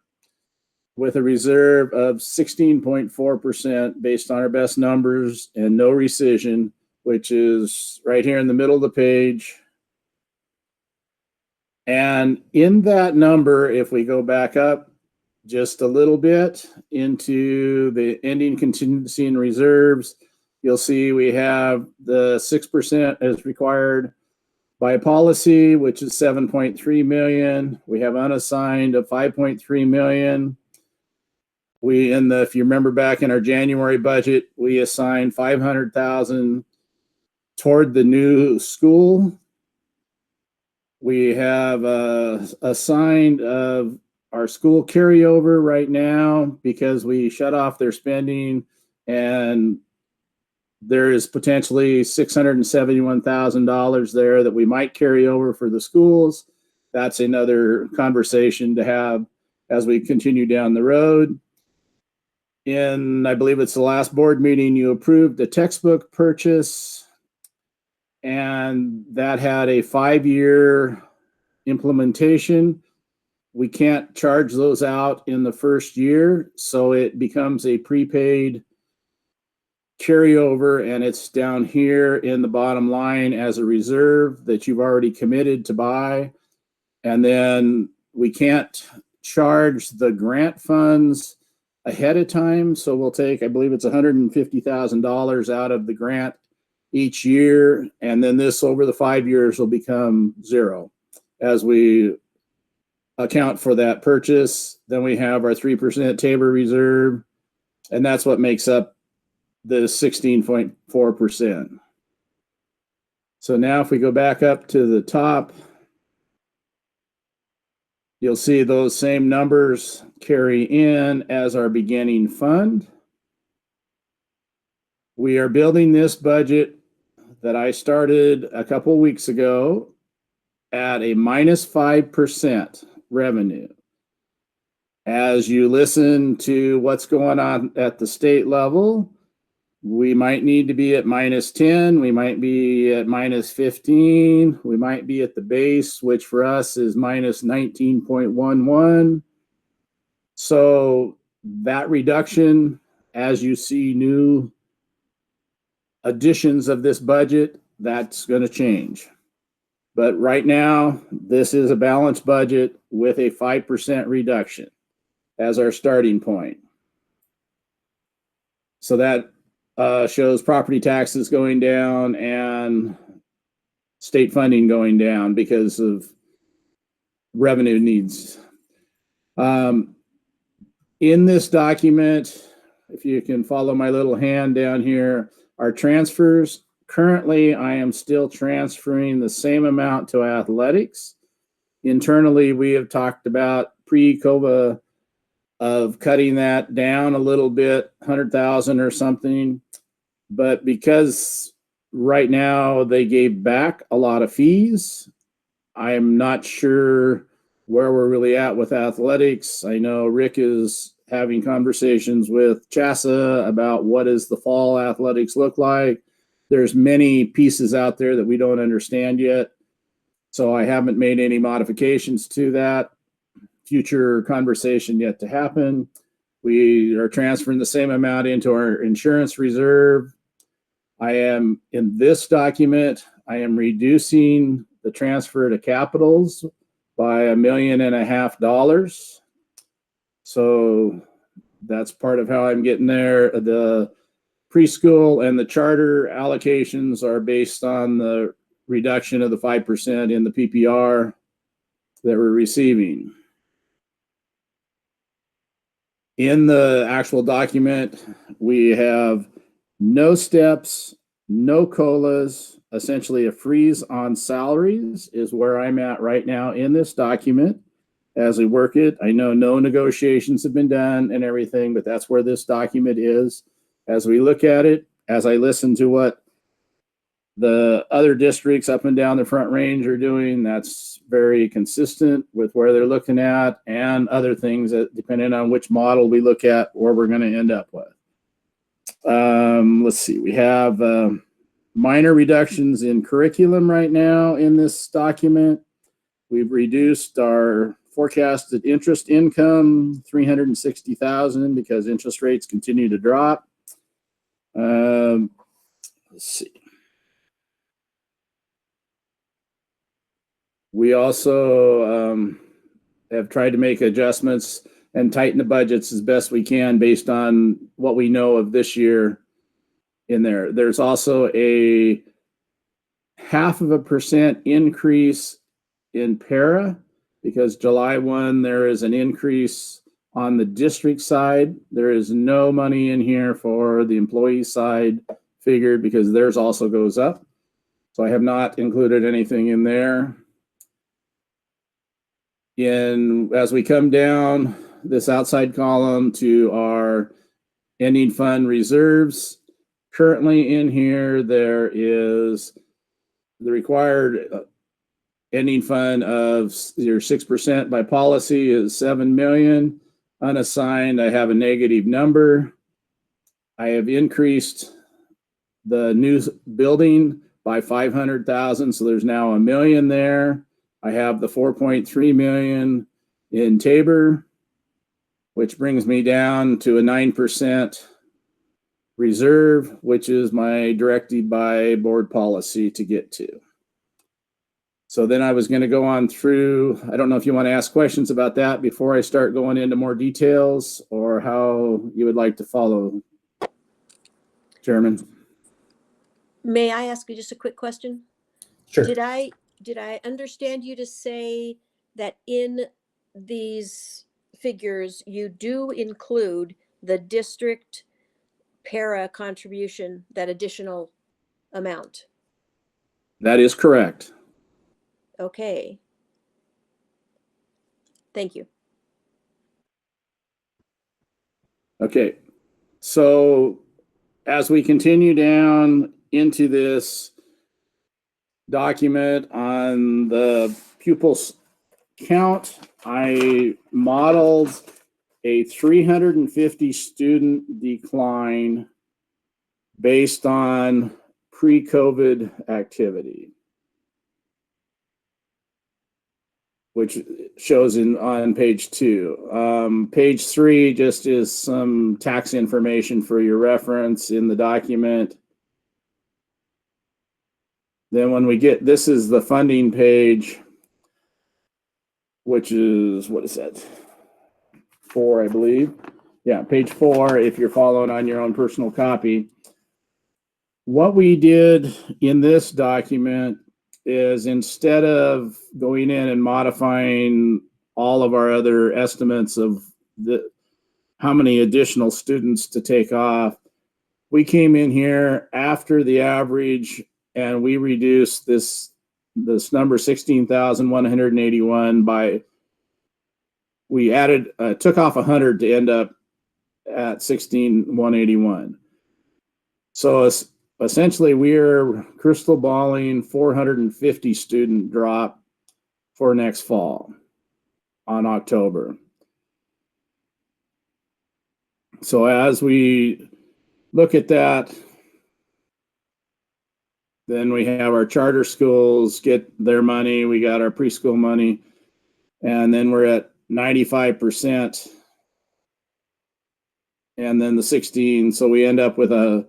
with a reserve of 16.4% based on our best numbers and no rescission, which is right here in the middle of the page. And in that number, if we go back up just a little bit into the ending contingency and reserves, you'll see we have the 6% as required by policy, which is 7.3 million. We have unassigned of 5.3 million. If you remember back in our January budget, we assigned 500,000 toward the new school. We have assigned of our school carryover right now because we shut off their spending, and there is potentially $671,000 there that we might carry over for the schools. That's another conversation to have as we continue down the road. I believe it's the last board meeting, you approved the textbook purchase, and that had a 5-year implementation. We can't charge those out in the first year, so it becomes a prepaid carryover, and it's down here in the bottom line as a reserve that you've already committed to buy. And then we can't charge the grant funds ahead of time, so we'll take, I believe it's $150,000 out of the grant each year, and then this over the 5 years will become zero as we account for that purchase. Then we have our 3% Tabor reserve, and that's what makes up the 16.4%. So now if we go back up to the top, you'll see those same numbers carry in as our beginning fund. We are building this budget that I started a couple weeks ago at a -5% revenue. As you listen to what's going on at the state level, we might need to be at -10, we might be at -15, we might be at the base, which for us is -19.11. So that reduction, as you see new additions of this budget, that's going to change. But right now, this is a balanced budget with a 5% reduction as our starting point. So that shows property taxes going down and state funding going down because of revenue needs. In this document, if you can follow my little hand down here, are transfers. Currently, I am still transferring the same amount to athletics. Internally, we have talked about pre-COVID of cutting that down a little bit, 100,000 or something. But because right now they gave back a lot of fees, I am not sure where we're really at with athletics. I know Rick is having conversations with CHASA about what does the fall athletics look like. There's many pieces out there that we don't understand yet. So I haven't made any modifications to that. Future conversation yet to happen. We are transferring the same amount into our insurance reserve. I am, in this document, I am reducing the transfer to capitals by $1.5 million. So that's part of how I'm getting there. The preschool and the charter allocations are based on the reduction of the 5% in the PPR that we're receiving. In the actual document, we have no steps, no COLAs, essentially a freeze on salaries is where I'm at right now in this document as we work it. I know no negotiations have been done and everything, but that's where this document is. As we look at it, as I listen to what the other districts up and down the Front Range are doing, that's very consistent with where they're looking at, and other things that, depending on which model we look at, where we're going to end up with. Let's see, we have minor reductions in curriculum right now in this document. We've reduced our forecasted interest income, $360,000, because interest rates continue to drop. Let's see. We also have tried to make adjustments and tighten the budgets as best we can based on what we know of this year in there. There's also a 0.5% increase in para, because July 1, there is an increase on the district side. There is no money in here for the employee side figured, because theirs also goes up. So I have not included anything in there. As we come down this outside column to our ending fund reserves, currently in here, there is the required ending fund of your 6% by policy is 7 million. Unassigned, I have a negative number. I have increased the new building by 500,000, so there's now $1 million there. I have the 4.3 million in Tabor, which brings me down to a 9% reserve, which is my directed by board policy to get to. So then I was going to go on through, I don't know if you want to ask questions about that before I start going into more details, or how you would like to follow, Chairman. May I ask you just a quick question? Sure. Did I understand you to say that in these figures, you do include the district para contribution, that additional amount? That is correct. Okay. Thank you. Okay. So as we continue down into this document on the pupils count, I modeled a 350 student decline based on pre-COVID activity, which shows on page 2. Page 3 just is some tax information for your reference in the document. Then when we get, this is the funding page, which is, what is that? 4, I believe. Yeah, page 4, if you're following on your own personal copy. What we did in this document is, instead of going in and modifying all of our other estimates of how many additional students to take off, we came in here after the average and we reduced this number 16,181 by, we added, took off 100 to end up at 16,181. So essentially we're crystal balling 450 student drop for next fall on October. So as we look at that, then we have our charter schools get their money, we got our preschool money, and then we're at 95%. And then the 16, so we end up with a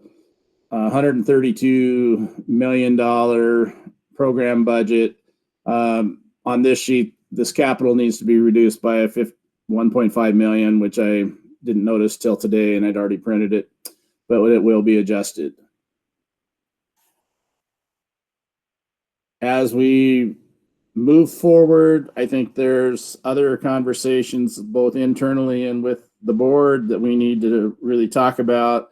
$132 million program budget. On this sheet, this capital needs to be reduced by 1.5 million, which I didn't notice till today, and I'd already printed it, but it will be adjusted. As we move forward, I think there's other conversations both internally and with the board that we need to really talk about.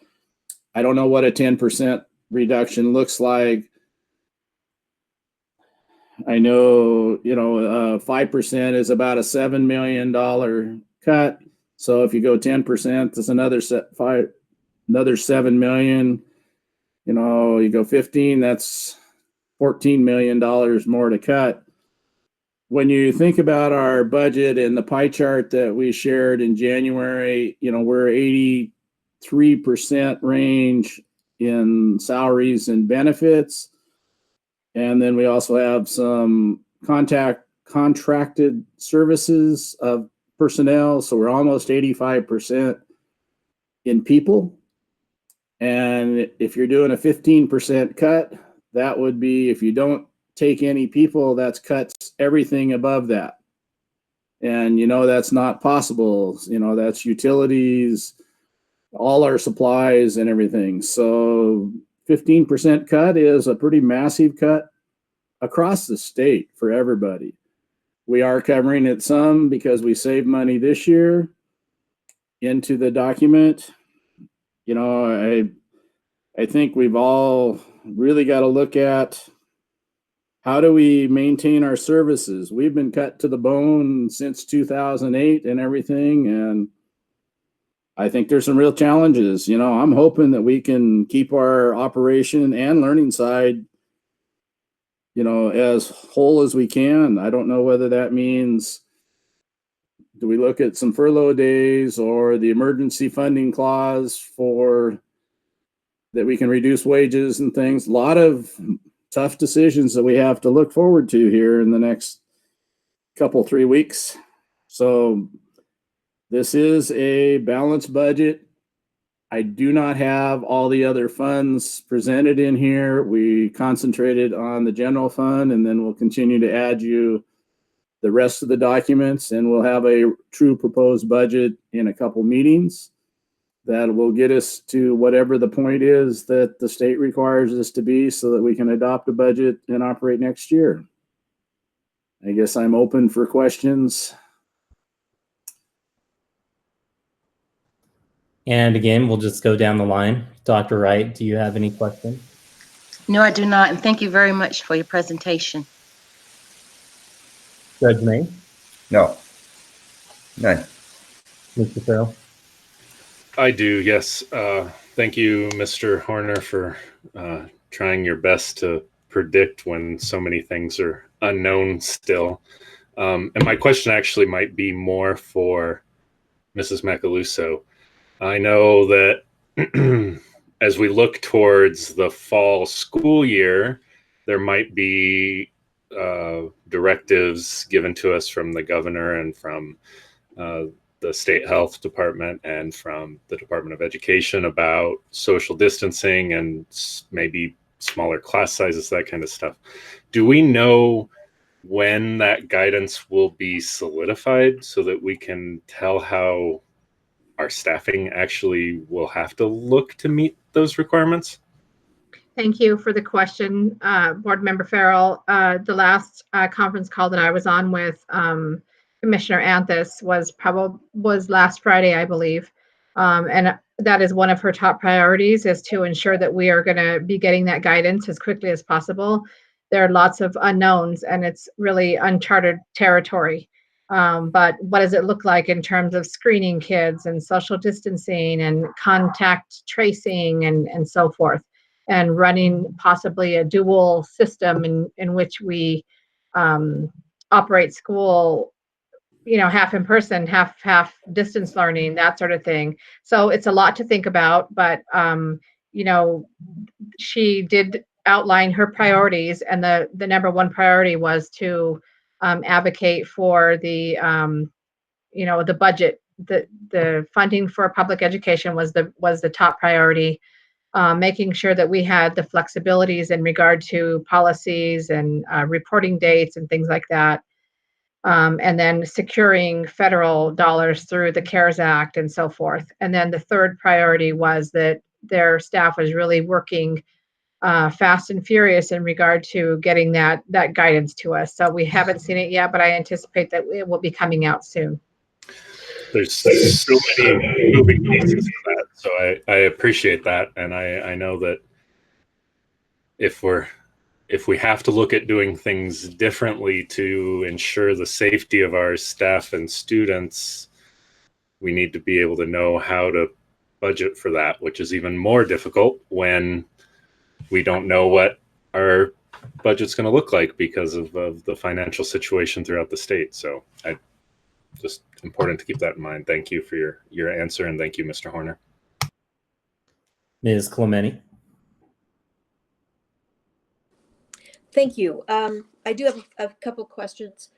I don't know what a 10% reduction looks like. I know, 5% is about a $7 million cut. So if you go 10%, that's another $7 million. You go 15, that's $14 million more to cut. When you think about our budget and the pie chart that we shared in January, we're 83% range in salaries and benefits. And then we also have some contracted services of personnel. So we're almost 85% in people. And if you're doing a 15% cut, that would be, if you don't take any people, that's cuts everything above that. And that's not possible. That's utilities, all our supplies and everything. So 15% cut is a pretty massive cut across the state for everybody. We are covering it some because we saved money this year into the document. I think we've all really got to look at, how do we maintain our services? We've been cut to the bone since 2008 and everything. And I think there's some real challenges. I'm hoping that we can keep our operation and learning side, as whole as we can. I don't know whether that means, do we look at some furlough days or the emergency funding clause that we can reduce wages and things. A lot of tough decisions that we have to look forward to here in the next 3 weeks. So this is a balanced budget. I do not have all the other funds presented in here. We concentrated on the general fund, and then we'll continue to add you the rest of the documents, and we'll have a true proposed budget in a couple meetings that will get us to whatever the point is that the state requires us to be, so that we can adopt a budget and operate next year. I guess I'm open for questions. And again, we'll just go down the line. Dr. Wright, do you have any questions? No, I do not. And thank you very much for your presentation. Judge May? No. None. Mr. Farrell? I do, yes. Thank you, Mr. Horner, for trying your best to predict when so many things are unknown still. And my question actually might be more for Mrs. Macaluso. I know that as we look towards the fall school year, there might be directives given to us from the governor and from the state health department and from the Department of Education about social distancing and maybe smaller class sizes, that kind of stuff. Do we know when that guidance will be solidified so that we can tell how our staffing actually will have to look to meet those requirements? Thank you for the question, Board Member Farrell. The last conference call that I was on with Commissioner Anthus was last Friday, I believe. And that is one of her top priorities, is to ensure that we are going to be getting that guidance as quickly as possible. There are lots of unknowns, and it's really uncharted territory. But what does it look like in terms of screening kids and social distancing and contact tracing and so forth, and running possibly a dual system in which we operate school, half in person, half distance learning, that sort of thing. So it's a lot to think about, but she did outline her priorities, and the number one priority was to advocate for the the budget. The funding for public education was the top priority. Making sure that we had the flexibilities in regard to policies and reporting dates and things like that. And then securing federal dollars through the CARES Act and so forth. And then the third priority was that their staff was really working fast and furious in regard to getting that guidance to us. So we haven't seen it yet, but I anticipate that it will be coming out soon. There's so many moving pieces to that, so I appreciate that, and I know that if we have to look at doing things differently to ensure the safety of our staff and students, we need to be able to know how to budget for that, which is even more difficult when we don't know what our budget's going to look like because of the financial situation throughout the state. So just important to keep that in mind. Thank you for your answer, and thank you, Mr. Horner. Ms. Clementi. Thank you. I do have a couple questions.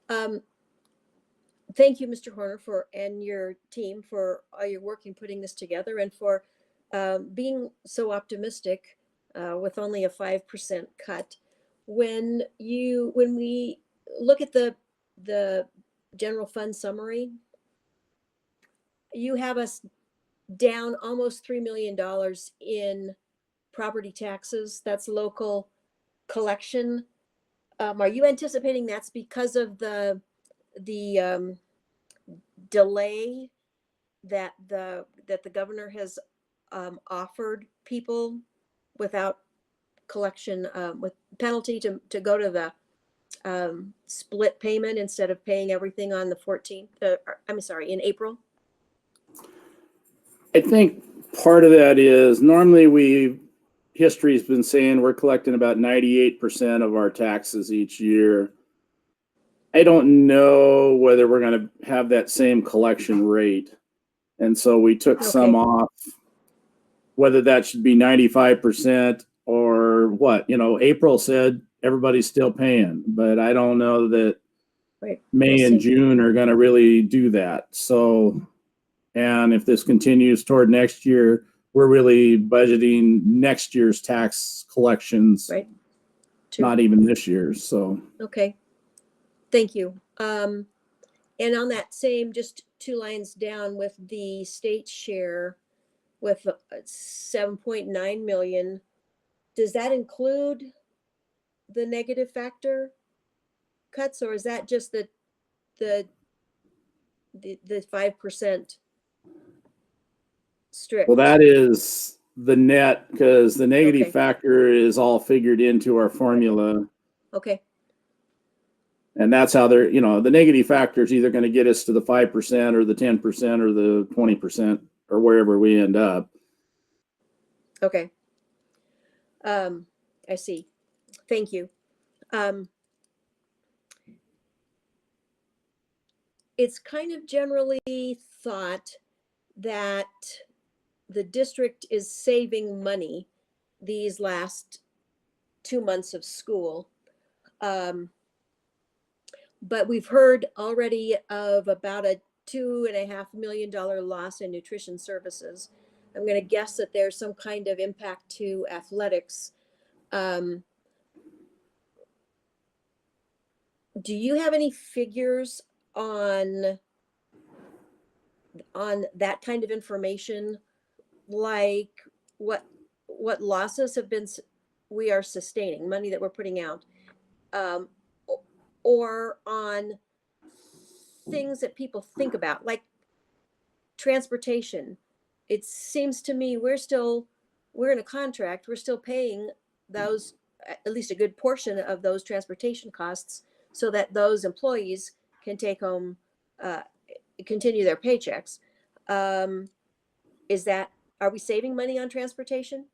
Thank you, Mr. Horner, and your team for all your work in putting this together, and for being so optimistic with only a 5% cut. When we look at the general fund summary, you have us down almost $3 million in property taxes. That's local collection. Are you anticipating that's because of the delay that the governor has offered people without collection, with penalty to go to the split payment instead of paying everything on the 14th? I'm sorry, in April? I think part of that is normally history's been saying we're collecting about 98% of our taxes each year. I don't know whether we're going to have that same collection rate. And so we took some off, whether that should be 95% or what. April said everybody's still paying, but I don't know that May and June are going to really do that. So, and if this continues toward next year, we're really budgeting next year's tax collections, not even this year's. So, okay, thank you. And on that same, just 2 lines down, with the state share with 7.9 million, does that include the negative factor cuts, or is that just the 5% strict? Well, that is the net, because the negative factor is all figured into our formula. Okay. And that's how they're, the negative factor is either going to get us to the 5% or the 10% or the 20% or wherever we end up. Okay. I see. Thank you. It's kind of generally thought that the district is saving money these last 2 months of school. But we've heard already of about a $2.5 million loss in nutrition services. I'm going to guess that there's some kind of impact to athletics. Do you have any figures on that kind of information, like what losses have been we are sustaining, money that we're putting out, or on things that people think about, like transportation. It seems to me we're in a contract, we're still paying those, at least a good portion of those transportation costs, so that those employees can take home, continue their paychecks. Are we saving money on transportation?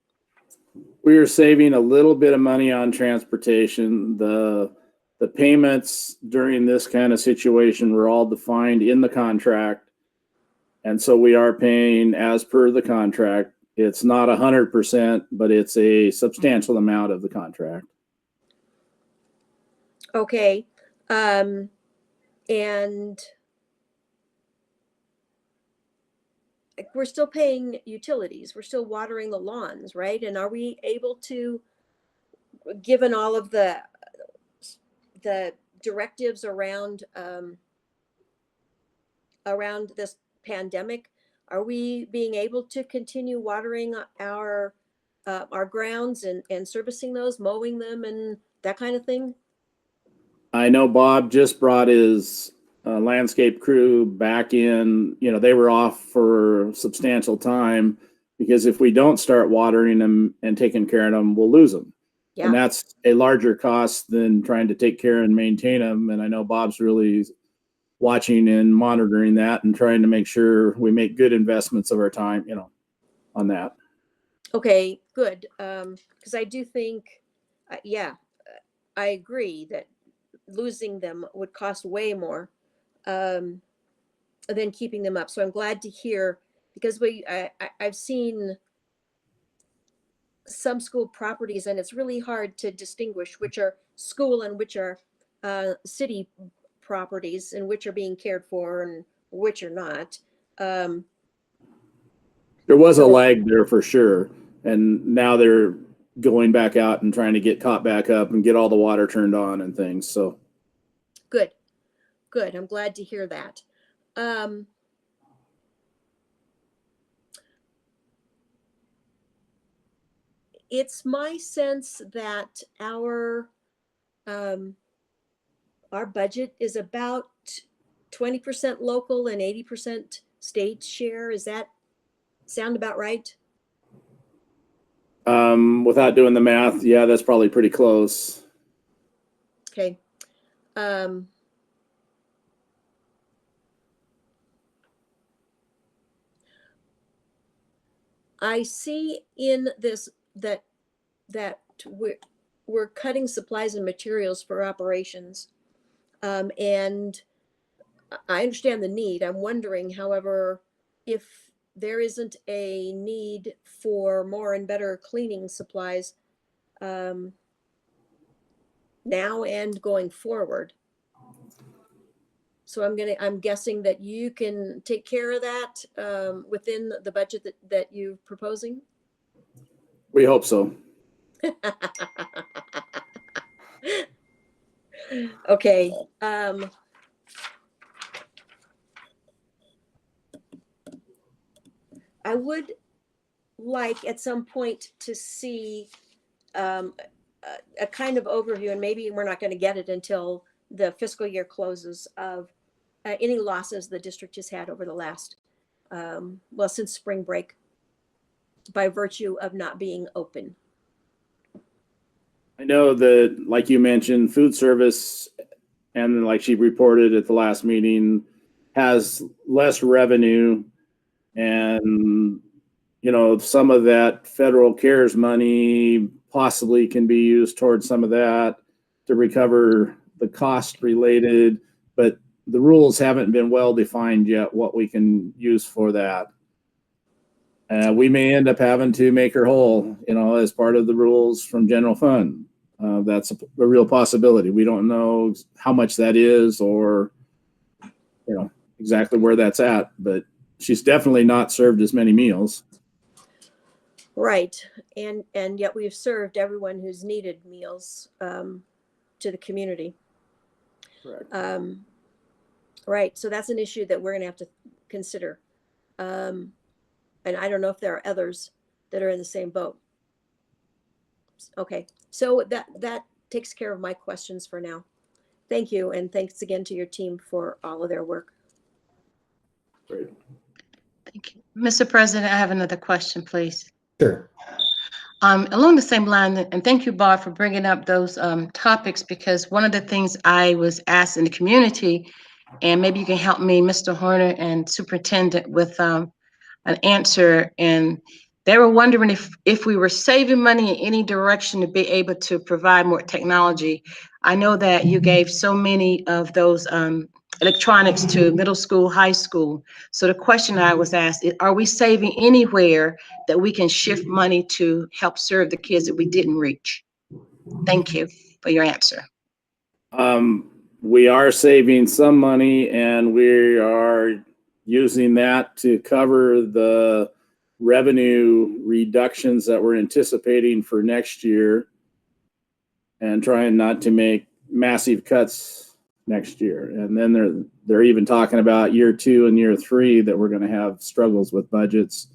We are saving a little bit of money on transportation. The payments during this kind of situation were all defined in the contract. And so we are paying as per the contract. It's not 100%, but it's a substantial amount of the contract. Okay. And we're still paying utilities. We're still watering the lawns, right? And are we able to, given all of the directives around this pandemic, are we being able to continue watering our grounds and servicing those, mowing them, and that kind of thing? I know Bob just brought his landscape crew back in. You know, they were off for substantial time because if we don't start watering them and taking care of them, we'll lose them. Yeah. And that's a larger cost than trying to take care and maintain them. And I know Bob's really watching and monitoring that and trying to make sure we make good investments of our time, you know, on that. Okay, good. Because I do think, I agree that losing them would cost way more than keeping them up. So I'm glad to hear, because I've seen some school properties, and it's really hard to distinguish which are school and which are city properties, and which are being cared for and which are not. There was a lag there for sure, and now they're going back out and trying to get caught back up and get all the water turned on and things. So good. I'm glad to hear that. It's my sense that our budget is about 20% local and 80% state share. Is that sound about right? Without doing the math, yeah, that's probably pretty close. Okay. I see in this that we're cutting supplies and materials for operations, and I understand the need. I'm wondering, however, if there isn't a need for more and better cleaning supplies now and going forward. So I'm guessing that you can take care of that within the budget that you're proposing. We hope so. Okay. I would like at some point to see a kind of overview, and maybe we're not going to get it until the fiscal year closes, of any losses the district has had over the last, since spring break, by virtue of not being open. I know that, like you mentioned, food service, and like she reported at the last meeting, has less revenue, and you know, some of that federal CARES money possibly can be used towards some of that to recover the cost related, but the rules haven't been well defined yet what we can use for that. We may end up having to make her whole, you know, as part of the rules from general fund. That's a real possibility. We don't know how much that is, or, you know, exactly where that's at, but she's definitely not served as many meals. Right. And yet we've served everyone who's needed meals to the community. Correct. Right. So that's an issue that we're going to have to consider. And I don't know if there are others that are in the same boat. Okay, so that takes care of my questions for now. Thank you, and thanks again to your team for all of their work. Great. Thank you. Mr. President, I have another question, please. Sure. Along the same line, and thank you, Bob, for bringing up those topics, because one of the things I was asked in the community, and maybe you can help me, Mr. Horner and Superintendent, with an answer, and they were wondering if we were saving money in any direction to be able to provide more technology. I know that you gave so many of those electronics to middle school, high school. So the question I was asked is, are we saving anywhere that we can shift money to help serve the kids that we didn't reach? Thank you for your answer. We are saving some money, and we are using that to cover the revenue reductions that we're anticipating for next year, and trying not to make massive cuts next year. And then they're even talking about year 2 and year 3 that we're going to have struggles with budgets.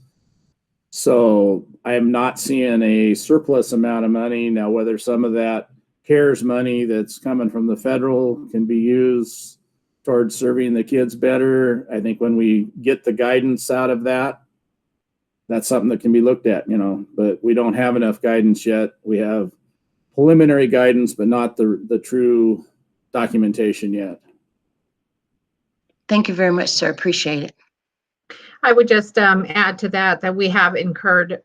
So I am not seeing a surplus amount of money. Now, whether some of that CARES money that's coming from the federal can be used towards serving the kids better, I think when we get the guidance out of that, that's something that can be looked at, but we don't have enough guidance yet. We have preliminary guidance, but not the true documentation yet. Thank you very much, sir. Appreciate it. I would just add to that we have incurred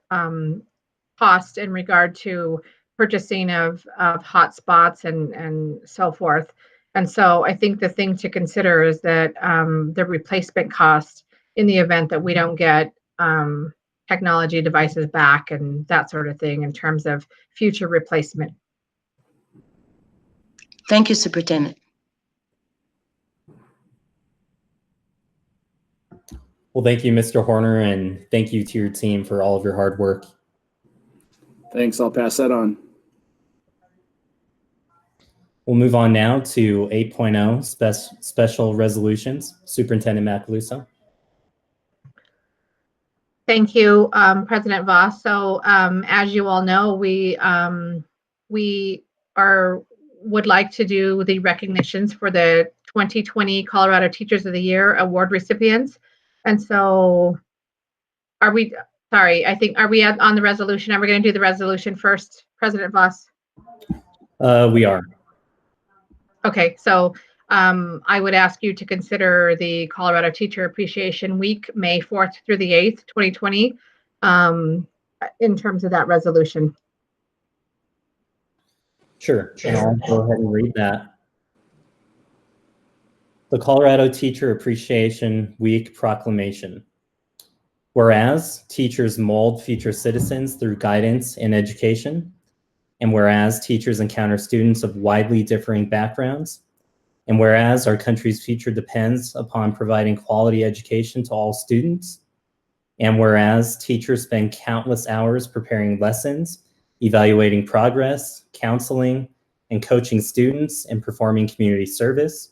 cost in regard to purchasing of hotspots and so forth. And so I think the thing to consider is that the replacement cost in the event that we don't get technology devices back and that sort of thing in terms of future replacement. Thank you, Superintendent. Well, thank you, Mr. Horner, and thank you to your team for all of your hard work. Thanks. I'll pass that on. We'll move on now to 8.0 special resolutions. Superintendent Macaluso. Thank you, President Voss. So as you all know, we would like to do the recognitions for the 2020 Colorado Teachers of the Year award recipients. And so are we on the resolution? Are we going to do the resolution first, President Voss? We are. Okay, so I would ask you to consider the Colorado Teacher Appreciation Week, May 4th through the 8th, 2020, in terms of that resolution. Sure, and I'll go ahead and read that. The Colorado Teacher Appreciation Week Proclamation. Whereas teachers mold future citizens through guidance and education, and whereas teachers encounter students of widely differing backgrounds, and whereas our country's future depends upon providing quality education to all students, and whereas teachers spend countless hours preparing lessons, evaluating progress, counseling, and coaching students and performing community service,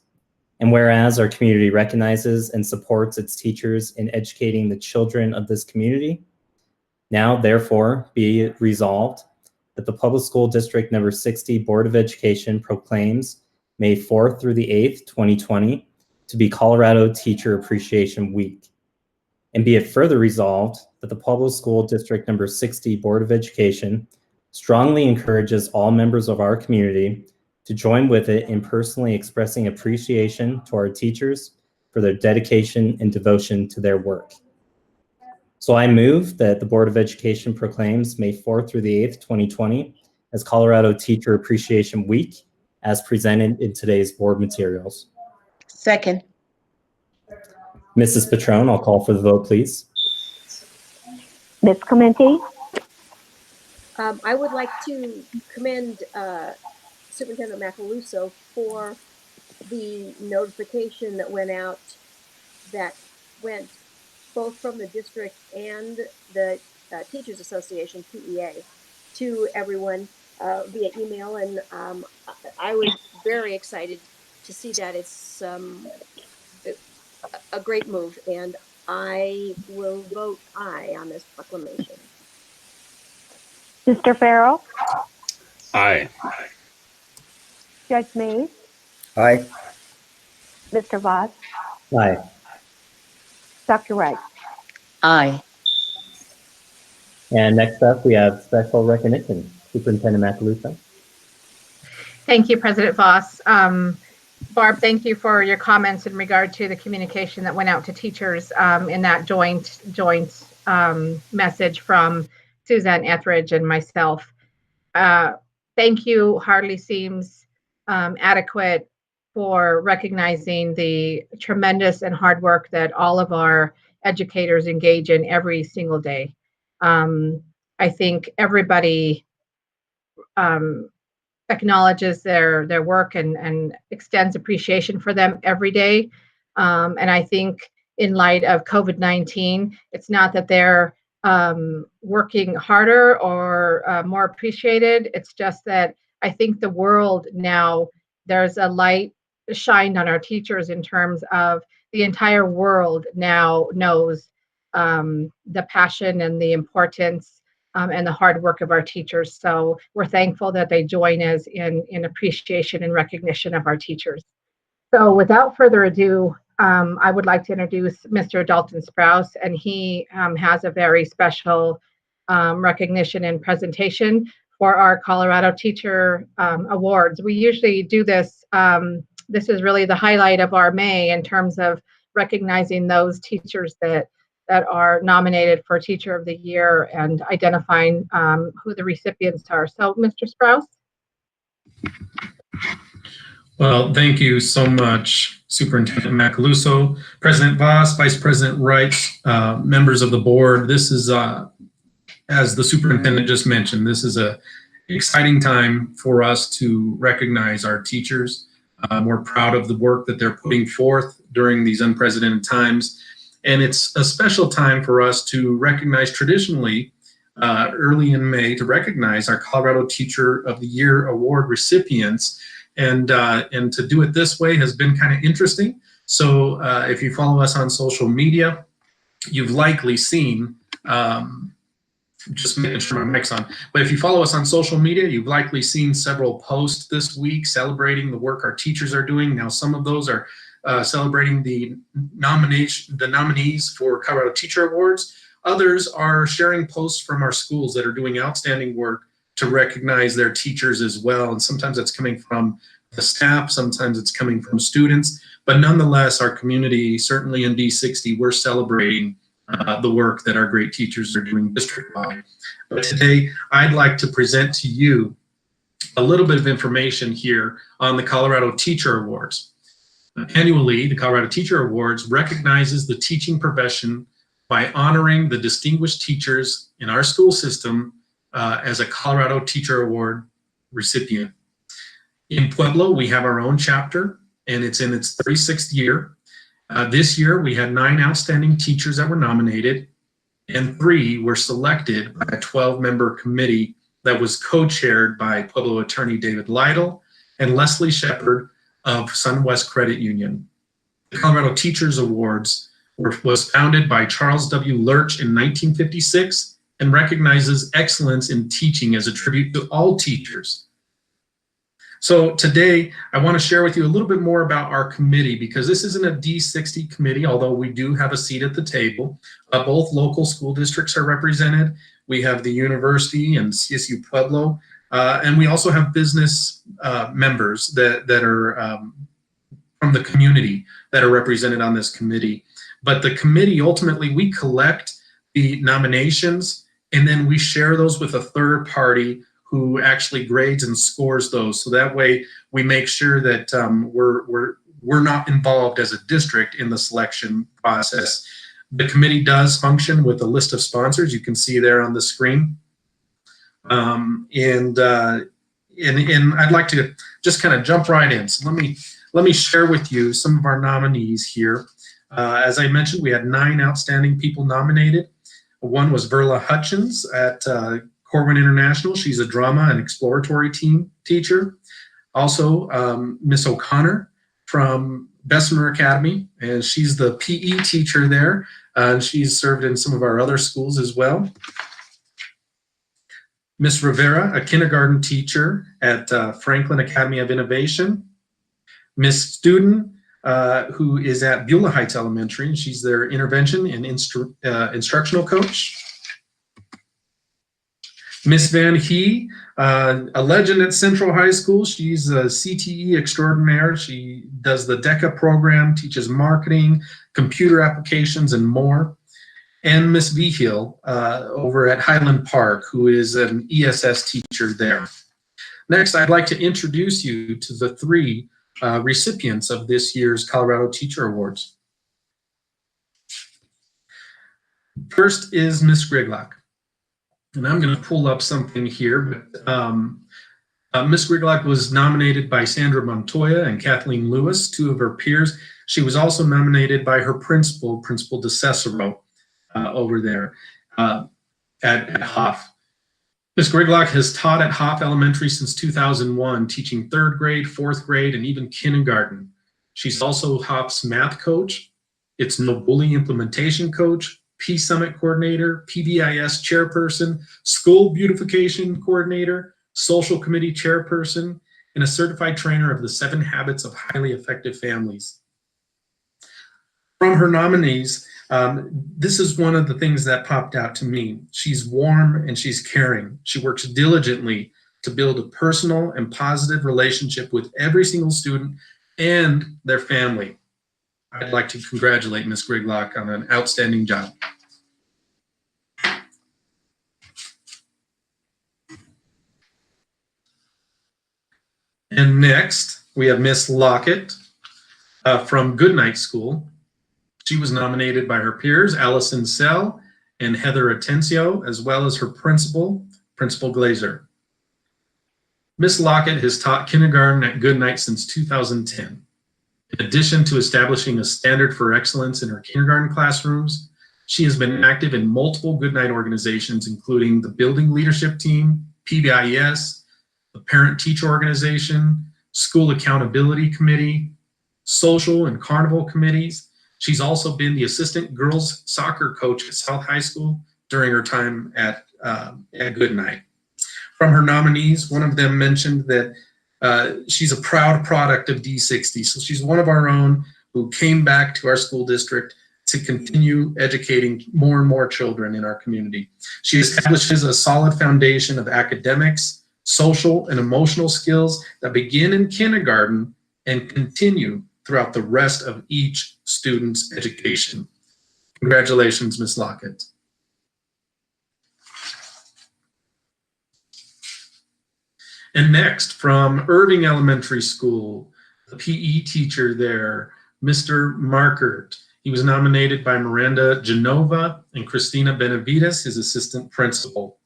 and whereas our community recognizes and supports its teachers in educating the children of this community, now therefore be it resolved that the Public School District Number 60 Board of Education proclaims May 4th through the 8th, 2020 to be Colorado Teacher Appreciation Week. And be it further resolved that the Public School District Number 60 Board of Education strongly encourages all members of our community to join with it in personally expressing appreciation to our teachers for their dedication and devotion to their work. So I move that the Board of Education proclaims May 4th through the 8th, 2020 as Colorado Teacher Appreciation Week as presented in today's board materials. Second. Mrs. Patron, I'll call for the vote, please. Ms. Clementi? I would like to commend Superintendent Macaluso for the notification that went out, that went both from the district and the Teachers Association, TEA, to everyone via email. And I was very excited to see that. It's a great move. And I will vote aye on this proclamation. Mr. Farrell, Aye. Judge Mays, Aye. Mr. Voss, Aye. Dr. Wright. Aye. And next up, we have special recognition. Superintendent Macaluso. Thank you, President Voss. Barb, thank you for your comments in regard to the communication that went out to teachers in that joint message from Suzanne Etheridge and myself. Thank you hardly seems adequate for recognizing the tremendous and hard work that all of our educators engage in every single day. I think everybody acknowledges their work and extends appreciation for them every day. And I think in light of COVID-19, it's not that they're working harder or more appreciated. It's just that I think the world now, there's a light shined on our teachers in terms of the entire world now knows the passion and the importance and the hard work of our teachers. So we're thankful that they join us in appreciation and recognition of our teachers. So without further ado, I would like to introduce Mr. Dalton Sprouse, and he has a very special recognition and presentation for our Colorado Teacher Awards. We usually do this. This is really the highlight of our May in terms of recognizing those teachers that are nominated for Teacher of the Year and identifying who the recipients are. So, Mr. Sprouse. Well, thank you so much, Superintendent Macaluso, President Voss, Vice President Wright, members of the board. This is, as the superintendent just mentioned, this is an exciting time for us to recognize our teachers. We're proud of the work that they're putting forth during these unprecedented times. And it's a special time for us to recognize, traditionally, early in May, to recognize our Colorado Teacher of the Year Award recipients. And to do it this way has been kind of interesting. So if you follow us on social media, you've likely seen, just making sure my mic's on, but if you follow us on social media, you've likely seen several posts this week celebrating the work our teachers are doing. Now, some of those are celebrating the nominees for Colorado Teacher Awards. Others are sharing posts from our schools that are doing outstanding work to recognize their teachers as well. And sometimes that's coming from the staff, sometimes it's coming from students, but nonetheless, our community, certainly in D60, we're celebrating the work that our great teachers are doing district-wide. But today, I'd like to present to you a little bit of information here on the Colorado Teacher Awards. Annually, the Colorado Teacher Awards recognizes the teaching profession by honoring the distinguished teachers in our school system as a Colorado Teacher Award recipient. In Pueblo, we have our own chapter, and it's in its 36th year. This year, we had 9 outstanding teachers that were nominated, and 3 were selected by a 12-member committee that was co-chaired by Pueblo attorney David Lytle and Leslie Shepard of SunWest Credit Union. The Colorado Teachers Awards was founded by Charles W. Lurch in 1956 and recognizes excellence in teaching as a tribute to all teachers. So today, I want to share with you a little bit more about our committee, because this isn't a D60 committee, although we do have a seat at the table. Both local school districts are represented. We have the university and CSU Pueblo, and we also have business members that are from the community that are represented on this committee. But the committee, ultimately, we collect the nominations, and then we share those with a third party who actually grades and scores those. So that way we make sure that we're not involved as a district in the selection process. The committee does function with a list of sponsors. You can see there on the screen. And I'd like to just kind of jump right in. So let me share with you some of our nominees here. As I mentioned, we had 9 outstanding people nominated. One was Verla Hutchins at Corwin International. She's a drama and exploratory team teacher. Also, Miss O'Connor from Bessemer Academy, and she's the PE teacher there. She's served in some of our other schools as well. Miss Rivera, a kindergarten teacher at Franklin Academy of Innovation. Miss Student, who is at Beulah Heights Elementary, and she's their intervention and instructional coach. Miss Van Hee, a legend at Central High School. She's a CTE extraordinaire. She does the DECA program, teaches marketing, computer applications, and more. And Miss Vigil over at Highland Park, who is an ESS teacher there. Next, I'd like to introduce you to the three recipients of this year's Colorado Teacher Awards. First is Miss Griglock. And I'm going to pull up something here, but Miss Griglock was nominated by Sandra Montoya and Kathleen Lewis, two of her peers. She was also nominated by her principal, Principal DeCicero, over there at Hoff. Ms. Griglock has taught at Hoff Elementary since 2001, teaching 3rd grade, 4th grade, and even kindergarten. She's also Hoff's math coach, its No Bully implementation coach, Peace Summit coordinator, PBIS chairperson, school beautification coordinator, social committee chairperson, and a certified trainer of the 7 Habits of Highly Effective Families. From her nominees, this is one of the things that popped out to me. She's warm and she's caring. She works diligently to build a personal and positive relationship with every single student and their family. I'd like to congratulate Ms. Griglock on an outstanding job. And next, we have Miss Lockett from Goodnight School. She was nominated by her peers, Allison Sell and Heather Atencio, as well as her principal, Principal Glazer. Miss Lockett has taught kindergarten at Goodnight since 2010. In addition to establishing a standard for excellence in her kindergarten classrooms, she has been active in multiple Goodnight organizations, including the Building Leadership Team, PBIS, the Parent-Teacher Organization, School Accountability Committee, Social and Carnival Committees. She's also been the assistant girls soccer coach at South High School during her time at Goodnight. From her nominees, one of them mentioned that she's a proud product of D60. So she's one of our own who came back to our school district to continue educating more and more children in our community. She establishes a solid foundation of academics, social and emotional skills that begin in kindergarten and continue throughout the rest of each student's education. Congratulations, Ms. Lockett. And next, from Irving Elementary School, the PE teacher there, Mr. Markert. He was nominated by Miranda Genova and Christina Benavides, his assistant principal.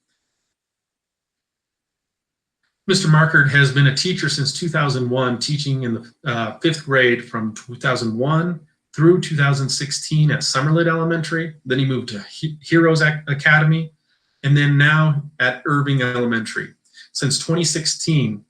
Mr. Markert has been a teacher since 2001, teaching in the 5th grade from 2001 through 2016 at Summerlid Elementary. Then he moved to Heroes Academy, and then now at Irving Elementary. Since 2016,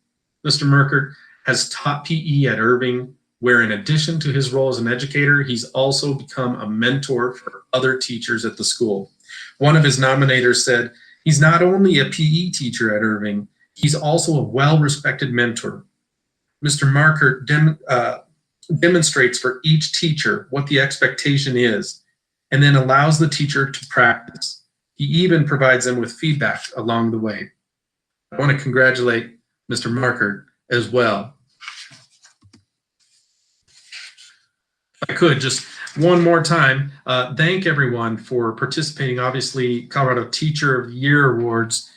Mr. Markert has taught PE at Irving, where in addition to his role as an educator, he's also become a mentor for other teachers at the school. One of his nominators said, he's not only a PE teacher at Irving, he's also a well-respected mentor. Mr. Markert demonstrates for each teacher what the expectation is, and then allows the teacher to practice. He even provides them with feedback along the way. I want to congratulate Mr. Markert as well. If I could, just one more time, thank everyone for participating. Obviously, Colorado Teacher of the Year Awards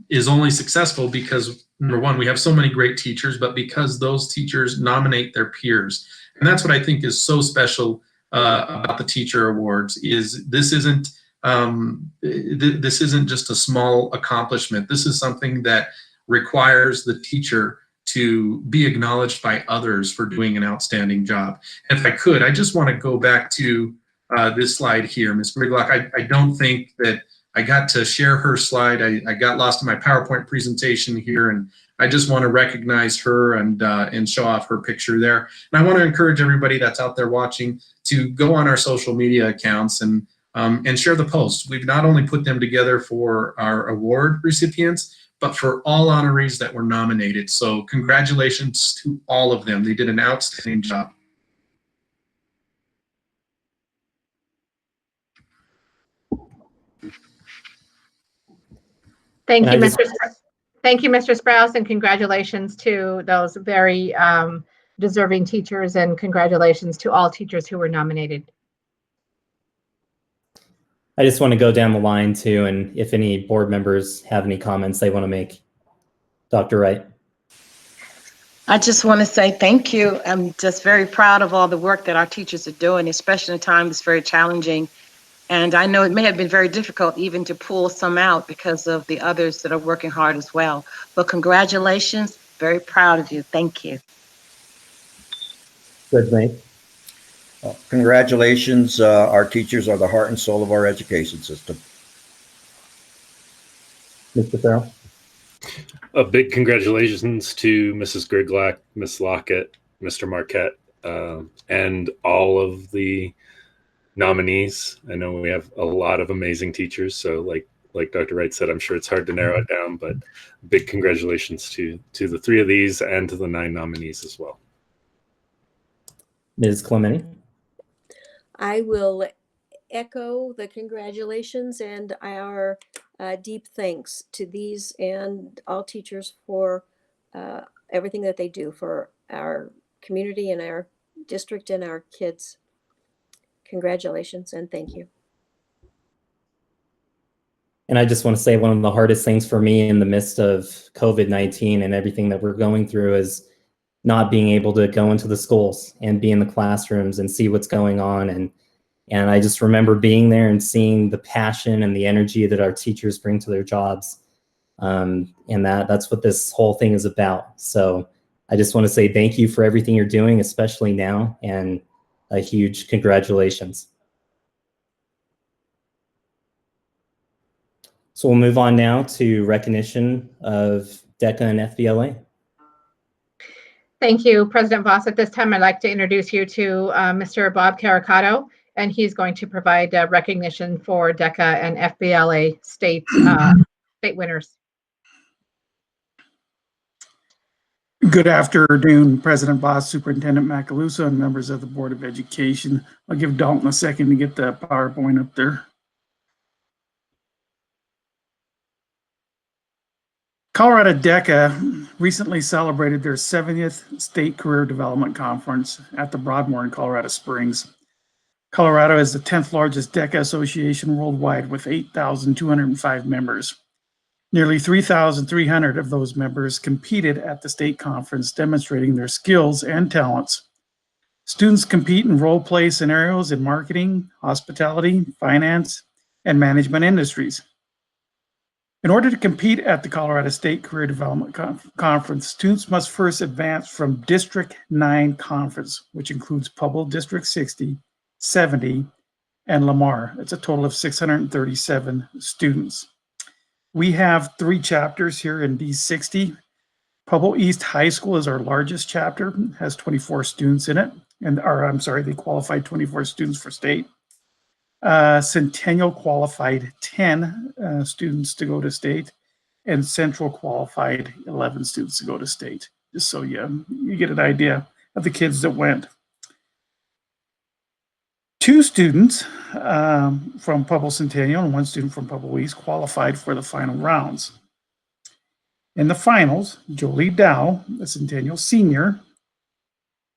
is only successful because, number one, we have so many great teachers, but because those teachers nominate their peers. And that's what I think is so special about the Teacher Awards, is this isn't just a small accomplishment. This is something that requires the teacher to be acknowledged by others for doing an outstanding job. And if I could, I just want to go back to this slide here, Ms. Griglock. I don't think that I got to share her slide. I got lost in my PowerPoint presentation here, and I just want to recognize her and show off her picture there. And I want to encourage everybody that's out there watching to go on our social media accounts and share the post. We've not only put them together for our award recipients, but for all honorees that were nominated. So congratulations to all of them. They did an outstanding job. Thank you, And I just- Thank you, Mr. Sprouse, and congratulations to those very deserving teachers, and congratulations to all teachers who were nominated. I just want to go down the line too, and if any board members have any comments they want to make. Dr. Wright. I just want to say thank you. I'm just very proud of all the work that our teachers are doing, especially in a time that's very challenging. And I know it may have been very difficult even to pull some out because of the others that are working hard as well. But congratulations, very proud of you. Thank you. Good, Nate. Congratulations. Our teachers are the heart and soul of our education system. Mr. Farrell. A big congratulations to Mrs. Griglack, Miss Lockett, Mr. Marquette, and all of the nominees. I know we have a lot of amazing teachers, so like Dr. Wright said, I'm sure it's hard to narrow it down, but big congratulations to the 3 of these and to the 9 nominees as well. Ms. Clementi. I will echo the congratulations and our deep thanks to these and all teachers for everything that they do for our community and our district and our kids. Congratulations and thank you. And I just want to say one of the hardest things for me in the midst of COVID-19 and everything that we're going through is not being able to go into the schools and be in the classrooms and see what's going on. And I just remember being there and seeing the passion and the energy that our teachers bring to their jobs. And that's what this whole thing is about. So I just want to say thank you for everything you're doing, especially now, and a huge congratulations. So we'll move on now to recognition of DECA and FBLA. Thank you, President Voss. At this time, I'd like to introduce you to Mr. Bob Caricato, and he's going to provide recognition for DECA and FBLA state winners. Good afternoon, President Voss, Superintendent Macaluso, and members of the Board of Education. I'll give Dalton a second to get the PowerPoint up there. Colorado DECA recently celebrated their 70th State Career Development Conference at the Broadmoor in Colorado Springs. Colorado is the 10th largest DECA association worldwide with 8,205 members. Nearly 3,300 of those members competed at the state conference, demonstrating their skills and talents. Students compete in role-play scenarios in marketing, hospitality, finance, and management industries. In order to compete at the Colorado State Career Development Conference, students must first advance from District 9 Conference, which includes Pueblo District 60, 70, and Lamar. It's a total of 637 students. We have 3 chapters here in D60. Pueblo East High School is our largest chapter, has 24 students in it, they qualified 24 students for state. Centennial qualified 10 students to go to state, and Central qualified 11 students to go to state, just so you get an idea of the kids that went. 2 students from Pueblo Centennial and 1 student from Pueblo East qualified for the final rounds. In the finals, Jolie Dow, a Centennial senior,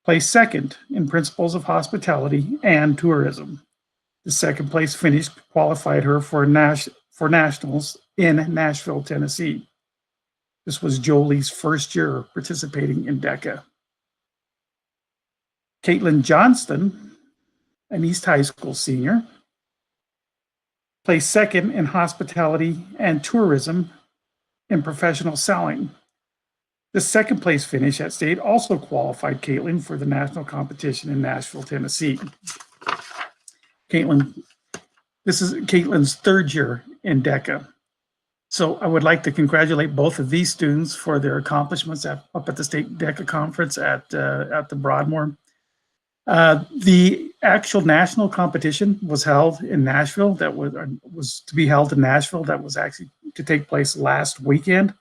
placed second in Principles of Hospitality and Tourism. The second place finish qualified her for nationals in Nashville, Tennessee. This was Jolie's first year participating in DECA. Caitlin Johnston, an East High School senior, placed second in Hospitality and Tourism in Professional Selling. The second place finish at state also qualified Caitlin for the national competition in Nashville, Tennessee. Caitlin This is Caitlin's third year in DECA. So I would like to congratulate both of these students for their accomplishments up at the state DECA conference at the Broadmoor. The actual national competition was held in Nashville. That was to be held in Nashville. That was actually to take place last weekend.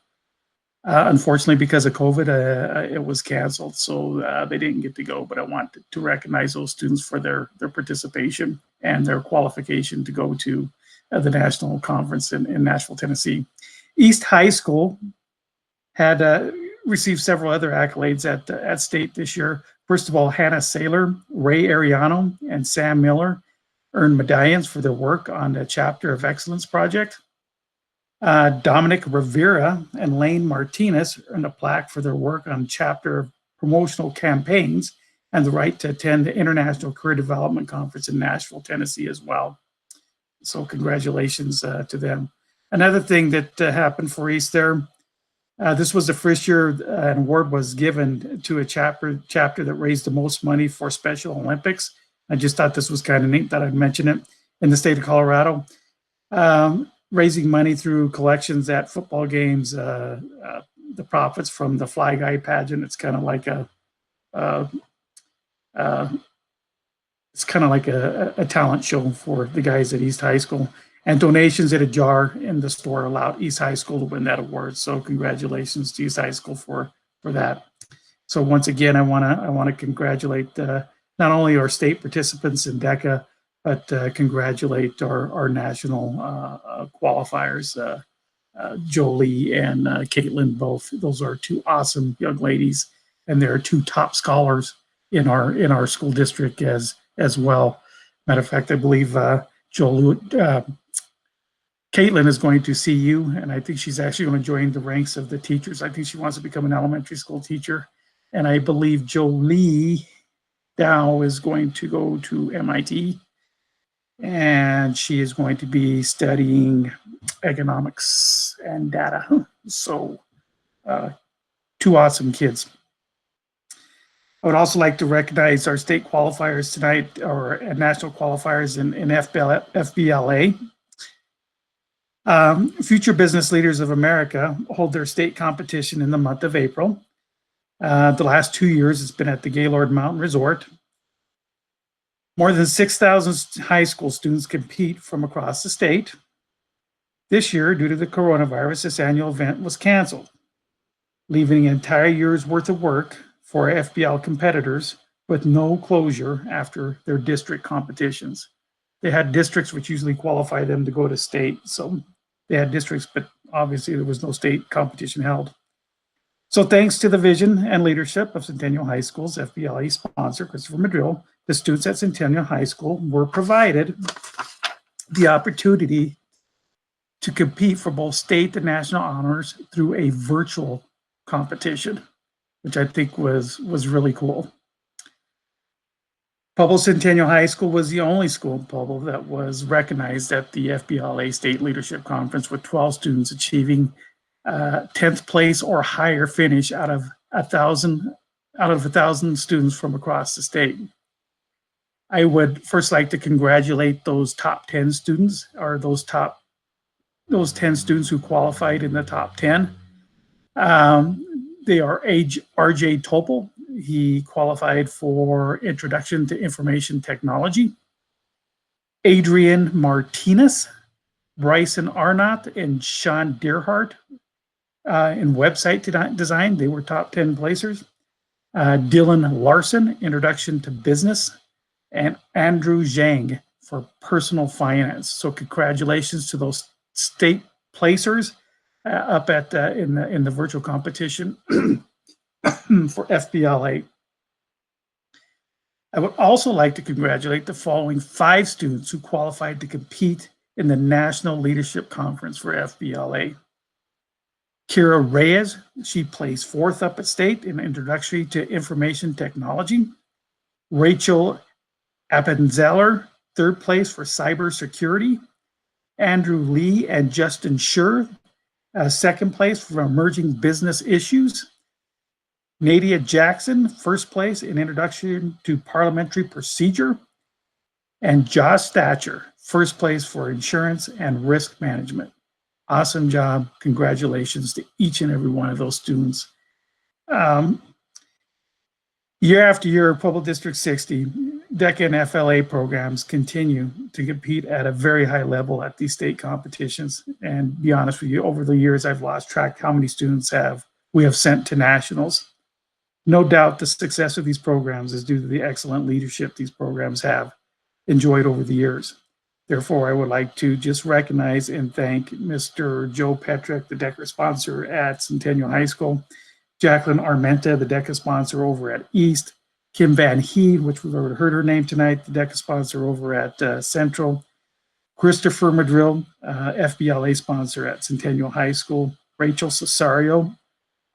Unfortunately, because of COVID, it was canceled, so they didn't get to go. But I want to recognize those students for their participation and their qualification to go to the national conference in Nashville, Tennessee. East High School had received several other accolades at state this year. First of all, Hannah Saylor, Ray Ariano, and Sam Miller earned medallions for their work on the Chapter of Excellence project. Dominic Rivera and Lane Martinez earned a plaque for their work on chapter promotional campaigns and the right to attend the International Career Development Conference in Nashville, Tennessee as well. So congratulations to them. Another thing that happened for East there, this was the first year an award was given to a chapter that raised the most money for Special Olympics. I just thought this was kind of neat that I'd mention it in the state of Colorado. Raising money through collections at football games, the profits from the Fly Guy pageant. It's kind of like a talent show for the guys at East High School. And donations at a jar in the store allowed East High School to win that award. So congratulations to East High School for that. So once again, I want to congratulate not only our state participants in DECA, but congratulate our national qualifiers, Jolie and Caitlin both. Those are two awesome young ladies, and they're two top scholars in our school district as well. Matter of fact, I believe Caitlin is going to CU, and I think she's actually going to join the ranks of the teachers. I think she wants to become an elementary school teacher, and I believe Jolie Dow is going to go to MIT. And she is going to be studying economics and data. So two awesome kids. I would also like to recognize our state qualifiers tonight, or national qualifiers in FBLA. Future Business Leaders of America hold their state competition in the month of April. The last 2 years, it's been at the Gaylord Mountain Resort. More than 6,000 high school students compete from across the state. This year, due to the coronavirus, this annual event was canceled, leaving an entire year's worth of work for FBL competitors with no closure after their district competitions. They had districts which usually qualify them to go to state. So they had districts, but obviously there was no state competition held. So thanks to the vision and leadership of Centennial High School's FBLA sponsor, Christopher Madrill, the students at Centennial High School were provided the opportunity to compete for both state and national honors through a virtual competition, which I think was really cool. Pueblo Centennial High School was the only school in Pueblo that was recognized at the FBLA State Leadership Conference, with 12 students achieving 10th place or higher finish out of 1,000 students from across the state. I would first like to congratulate those top 10 students, or those 10 students who qualified in the top 10. They are RJ Topol. He qualified for Introduction to Information Technology. Adrian Martinez, Bryson Arnott, and Sean Deerhart in website design. They were top 10 placers. Dylan Larson, Introduction to Business, and Andrew Zhang for Personal Finance. So congratulations to those state placers up at in the virtual competition for FBLA. I would also like to congratulate the following 5 students who qualified to compete in the National Leadership Conference for FBLA. Kira Reyes, she placed 4th up at state in Introductory to Information Technology. Rachel Appenzeller, 3rd place for Cybersecurity. Andrew Lee and Justin Schur, 2nd place for Emerging Business Issues. Nadia Jackson, 1st place in Introduction to Parliamentary Procedure. And Josh Thatcher, first place for insurance and risk management. Awesome job. Congratulations to each and every one of those students. Year after year, Pueblo District 60, DECA and FLA programs continue to compete at a very high level at these state competitions. And be honest with you, over the years, I've lost track how many students we have sent to nationals. No doubt the success of these programs is due to the excellent leadership these programs have enjoyed over the years. Therefore, I would like to just recognize and thank Mr. Joe Petrick, the DECA sponsor at Centennial High School, Jacqueline Armenta, the DECA sponsor over at East, Kim Van Heed, which we've already heard her name tonight, the DECA sponsor over at Central, Christopher Madrill, FBLA sponsor at Centennial High School, Rachel Cesario,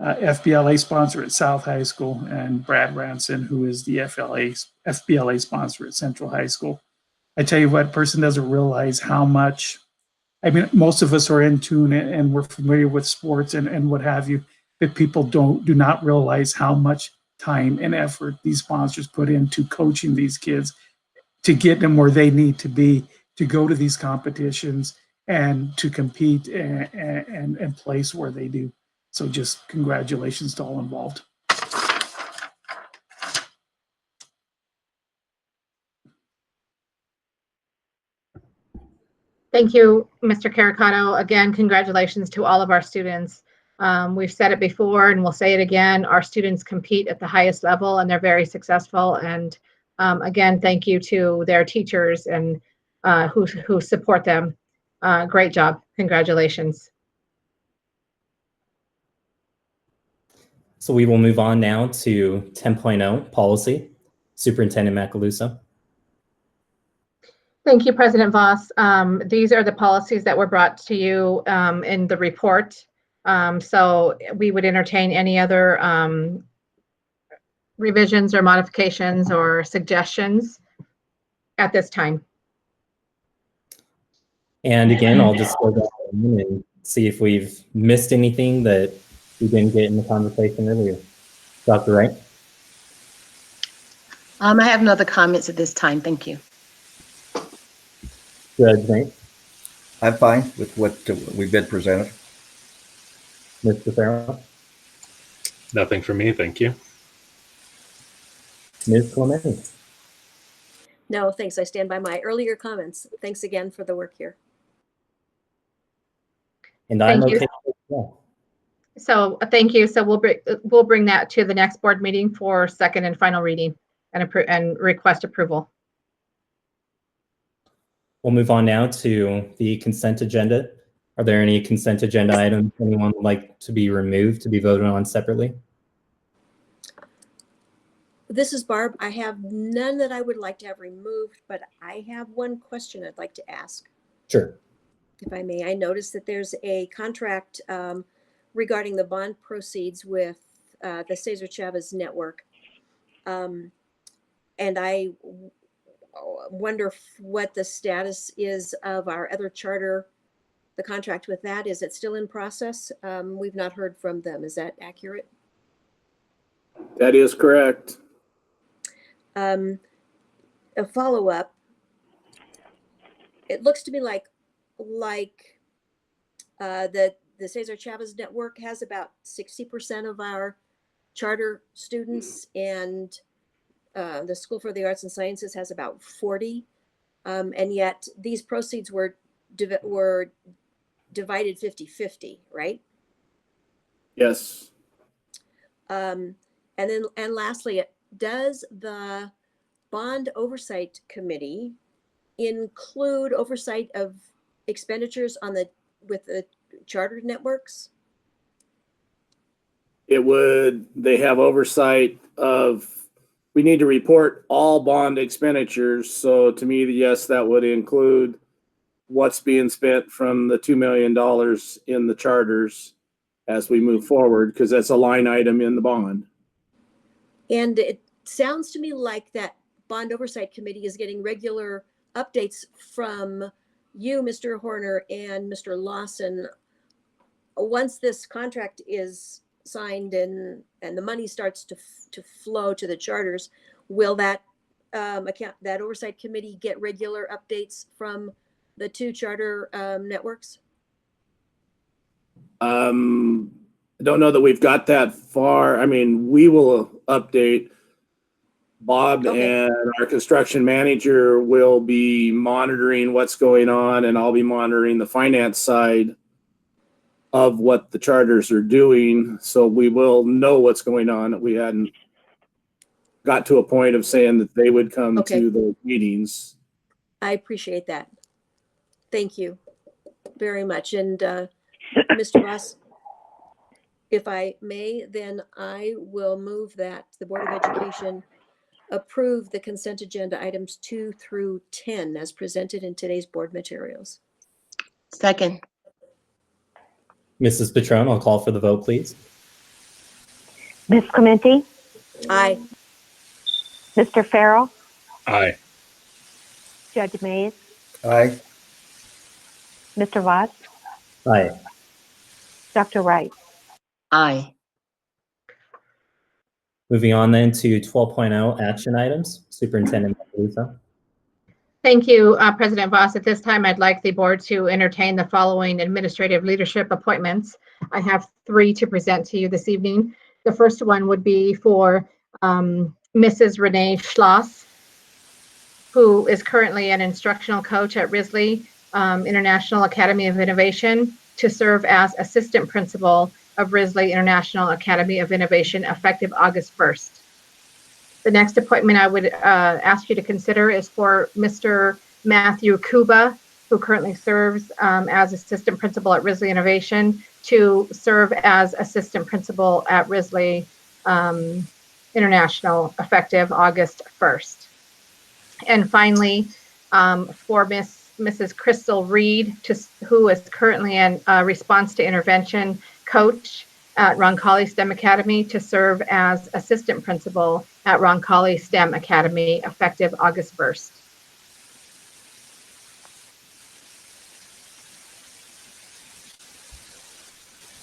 FBLA sponsor at South High School, and Brad Ranson, who is the FBLA sponsor at Central High School. I tell you what, person doesn't realize how much, I mean, most of us are in tune and we're familiar with sports and what have you, but people do not realize how much time and effort these sponsors put into coaching these kids to get them where they need to be, to go to these competitions and to compete and place where they do. So just congratulations to all involved. Thank you, Mr. Caricato. Again, congratulations to all of our students. We've said it before and we'll say it again, our students compete at the highest level and they're very successful. And again, thank you to their teachers and who support them. Great job, congratulations. So we will move on now to 10.0 policy. Superintendent Macaluso. Thank you, President Voss. These are the policies that were brought to you in the report. So we would entertain any other revisions or modifications or suggestions at this time. And again, I'll just go down and see if we've missed anything that we didn't get in the conversation earlier. Dr. Wright? I have no other comments at this time. Thank you. Judge Nate? I'm fine with what we've been presented. Mr. Farrell? Nothing for me, thank you. Ms. Clemente? No, thanks. I stand by my earlier comments. Thanks again for the work here. And I'm Thank you. okay as well. So thank you. So we'll bring that to the next board meeting for second and final reading and request approval. We'll move on now to the consent agenda. Are there any consent agenda items anyone would like to be removed to be voted on separately? This is Barb. I have none that I would like to have removed, but I have one question I'd like to ask. Sure. If I may. I noticed that there's a contract regarding the bond proceeds with the Cesar Chavez Network. And I wonder what the status is of our other charter, the contract with that. Is it still in process? We've not heard from them. Is that accurate? That is correct. A follow-up. It looks to me like the Cesar Chavez Network has about 60% of our charter students, and the School for the Arts and Sciences has about 40. And yet these proceeds were divided 50-50, right? Yes. And lastly, does the Bond Oversight Committee include oversight of expenditures with the charter networks? It would. They have oversight of, we need to report all bond expenditures. So to me, yes, that would include what's being spent from the $2 million in the charters as we move forward, because that's a line item in the bond. And it sounds to me like that Bond Oversight Committee is getting regular updates from you, Mr. Horner, and Mr. Lawson. Once this contract is signed and the money starts to flow to the charters, will that that oversight committee get regular updates from the two charter networks? I don't know that we've got that far. I mean, we will update. Bob Okay. and our construction manager will be monitoring what's going on, and I'll be monitoring the finance side of what the charters are doing. So we will know what's going on. We hadn't got to a point of saying that they would come Okay. to the meetings. I appreciate that. Thank you very much. And Mr. Voss, if I may, then I will move that the Board of Education approve the consent agenda items 2 through 10 as presented in today's board materials. Second. Mrs. Patron, I'll call for the vote, please. Ms. Clementi, Aye. Mr. Farrell, Aye. Judge Mays, Aye. Mr. Voss, Aye. Dr. Wright. Aye. Moving on then to 12.0 action items. Superintendent Macaluso. Thank you, President Voss. At this time, I'd like the board to entertain the following administrative leadership appointments. I have 3 to present to you this evening. The first one would be for Mrs. Renee Schloss, who is currently an instructional coach at Risley International Academy of Innovation, to serve as assistant principal of Risley International Academy of Innovation effective August 1st. The next appointment I would ask you to consider is for Mr. Matthew Kuba, who currently serves as assistant principal at Risley Innovation, to serve as assistant principal at Risley International effective August 1st. And finally, for Mrs. Crystal Reed, who is currently in response to intervention coach at Roncalli STEM Academy, to serve as assistant principal at Roncalli STEM Academy effective August 1st.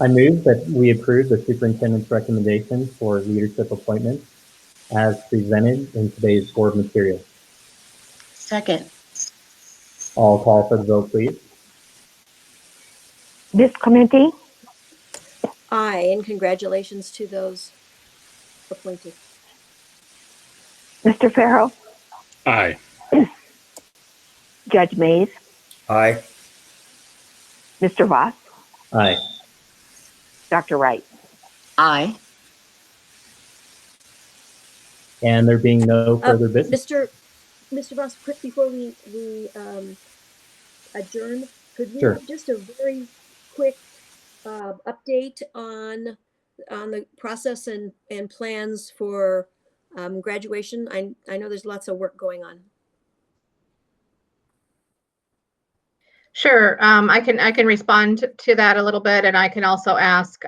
I move that we approve the superintendent's recommendation for leadership appointments as presented in today's board material. Second. I'll call for the vote, please. Ms. Clementi, Aye, and congratulations to those appointed. Mr. Farrell, Aye. Judge Mays, Aye. Mr. Voss, Aye. Dr. Wright. Aye. And there being no further business. Mr. Voss, quick before we adjourn, could we Sure. have just a very quick update on the process and plans for graduation? I know there's lots of work going on. Sure, I can respond to that a little bit, and I can also ask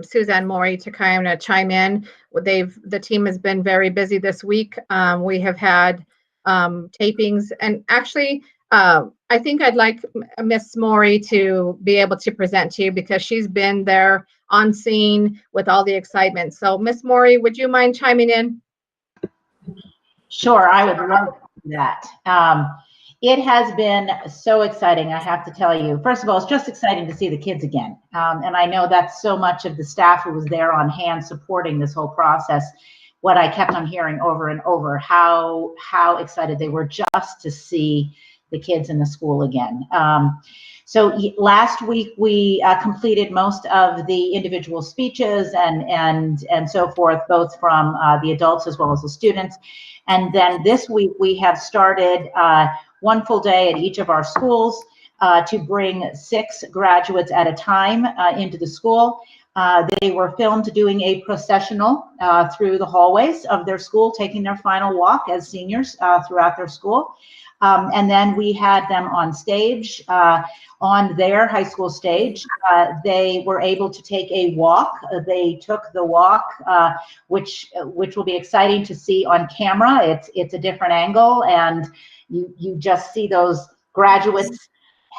Suzanne Maury to kind of chime in. The team has been very busy this week. We have had tapings, and actually, I think I'd like Miss Maury to be able to present to you because she's been there on scene with all the excitement. So, Miss Maury, would you mind chiming in? Sure, I would love to do that. It has been so exciting, I have to tell you. First of all, it's just exciting to see the kids again. And I know that's so much of the staff who was there on hand supporting this whole process. What I kept on hearing over and over, how excited they were just to see the kids in the school again. So last week we completed most of the individual speeches and so forth, both from the adults as well as the students. And then this week we have started one full day at each of our schools to bring 6 graduates at a time into the school. They were filmed doing a processional through the hallways of their school, taking their final walk as seniors throughout their school. And then we had them on stage, on their high school stage. They were able to take a walk. They took the walk, which will be exciting to see on camera. It's a different angle, and you just see those graduates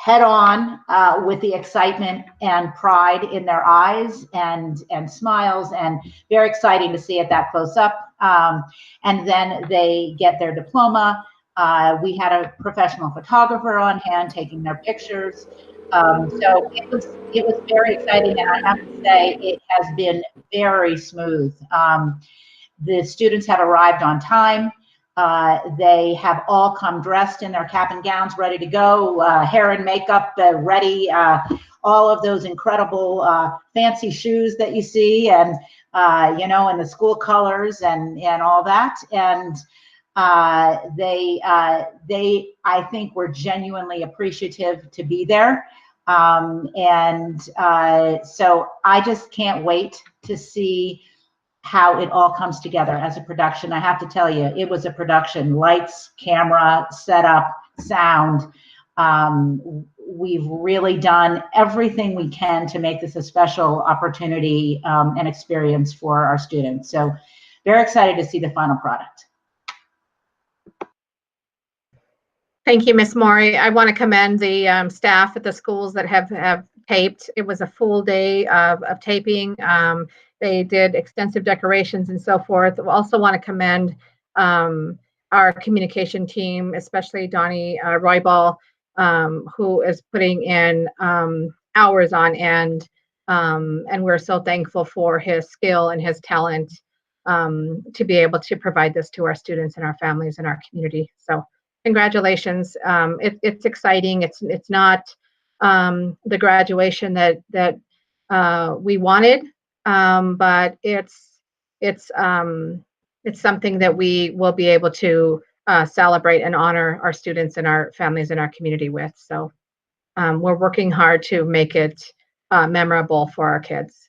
head on with the excitement and pride in their eyes and smiles, and very exciting to see it that close up. And then they get their diploma. We had a professional photographer on hand taking their pictures. So it was very exciting, and I have to say it has been very smooth. The students have arrived on time. They have all come dressed in their cap and gowns, ready to go, hair and makeup ready, all of those incredible fancy shoes that you see, and you know, and the school colors and all that. And they I think were genuinely appreciative to be there. So I just can't wait to see how it all comes together as a production. I have to tell you, it was a production: lights, camera, setup, sound. We've really done everything we can to make this a special opportunity and experience for our students. So very excited to see the final product. Thank you, Ms. Maury. I want to commend the staff at the schools that have taped. It was a full day of taping. They did extensive decorations and so forth. We also want to commend our communication team, especially Donnie Roybal, who is putting in hours on end. And we're so thankful for his skill and his talent to be able to provide this to our students and our families and our community. So congratulations. It's exciting. It's not the graduation that we wanted, but it's something that we will be able to celebrate and honor our students and our families and our community with. So we're working hard to make it memorable for our kids.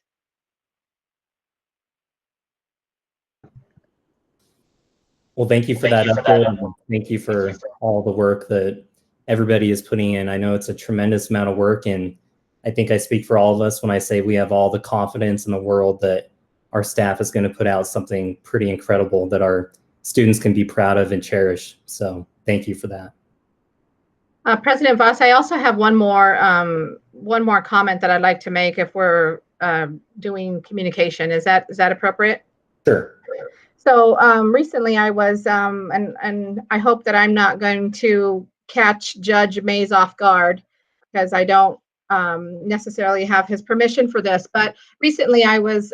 Well, thank you for that update. And thank you for all the work that everybody is putting in. I know it's a tremendous amount of work, and I think I speak for all of us when I say we have all the confidence in the world that our staff is going to put out something pretty incredible that our students can be proud of and cherish. So thank you for that. President Voss, I also have one more comment that I'd like to make if we're doing communication. Is that appropriate? Sure. So recently I was, and I hope that I'm not going to catch Judge Mays off guard, because I don't necessarily have his permission for this, but recently I was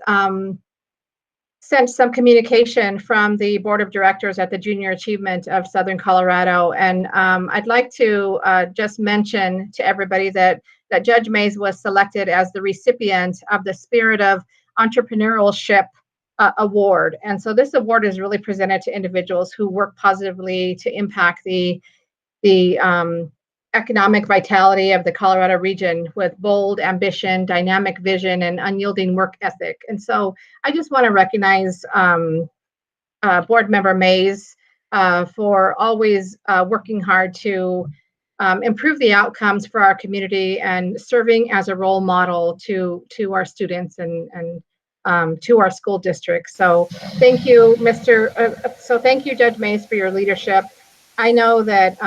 sent some communication from the board of directors at the Junior Achievement of Southern Colorado. And I'd like to just mention to everybody that Judge Mays was selected as the recipient of the Spirit of Entrepreneurship award. And so this award is really presented to individuals who work positively to impact the economic vitality of the Colorado region with bold ambition, dynamic vision, and unyielding work ethic. And so I just want to recognize Board Member Mays for always working hard to improve the outcomes for our community and serving as a role model to our students and to our school district. So thank you, thank you, Judge Mays, for your leadership. I know that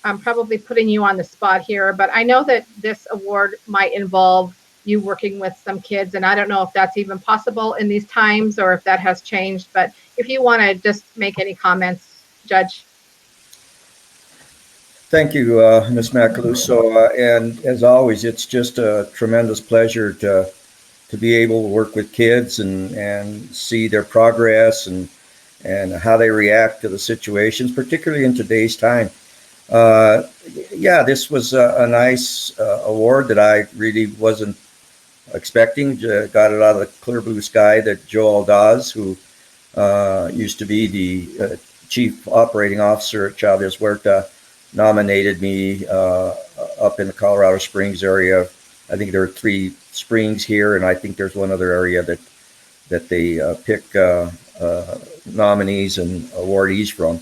I'm probably putting you on the spot here, but I know that this award might involve you working with some kids, and I don't know if that's even possible in these times or if that has changed, but if you want to just make any comments, Judge. Thank you, Ms. Macaluso. And as always, it's just a tremendous pleasure to be able to work with kids and see their progress and how they react to the situations, particularly in today's time. Yeah, this was a nice award that I really wasn't expecting. Got it out of the clear blue sky that Joe Aldaz, who used to be the chief operating officer at Chavez Huerta, nominated me up in the Colorado Springs area. I think there are 3 springs here, and I think there's one other area that they pick nominees and awardees from.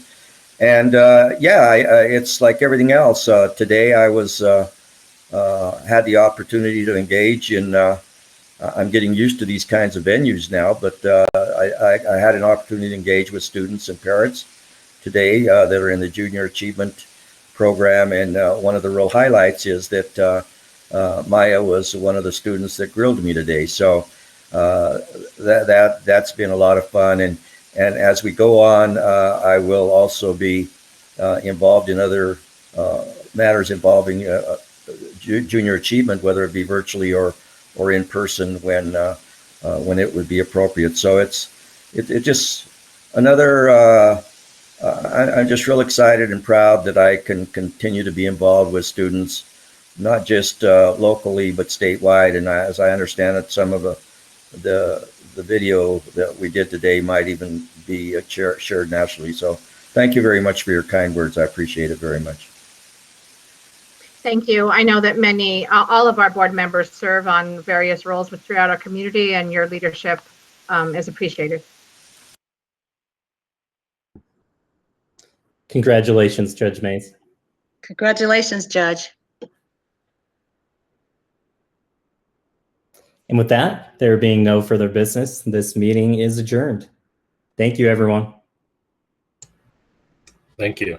And yeah, it's like everything else. Today I was had the opportunity to engage in. I'm getting used to these kinds of venues now, but I had an opportunity to engage with students and parents today that are in the Junior Achievement program. And one of the real highlights is that Maya was one of the students that grilled me today. So that's been a lot of fun. And as we go on, I will also be involved in other matters involving junior achievement, whether it be virtually or in person when it would be appropriate. So it just another. I'm just real excited and proud that I can continue to be involved with students, not just locally but statewide. And as I understand it, some of the video that we did today might even be shared nationally. So thank you very much for your kind words. I appreciate it very much. Thank you. I know that all of our board members serve on various roles throughout our community, and your leadership is appreciated. Congratulations, Judge Mays. Congratulations, Judge. And with that, there being no further business, this meeting is adjourned. Thank you, everyone. Thank you.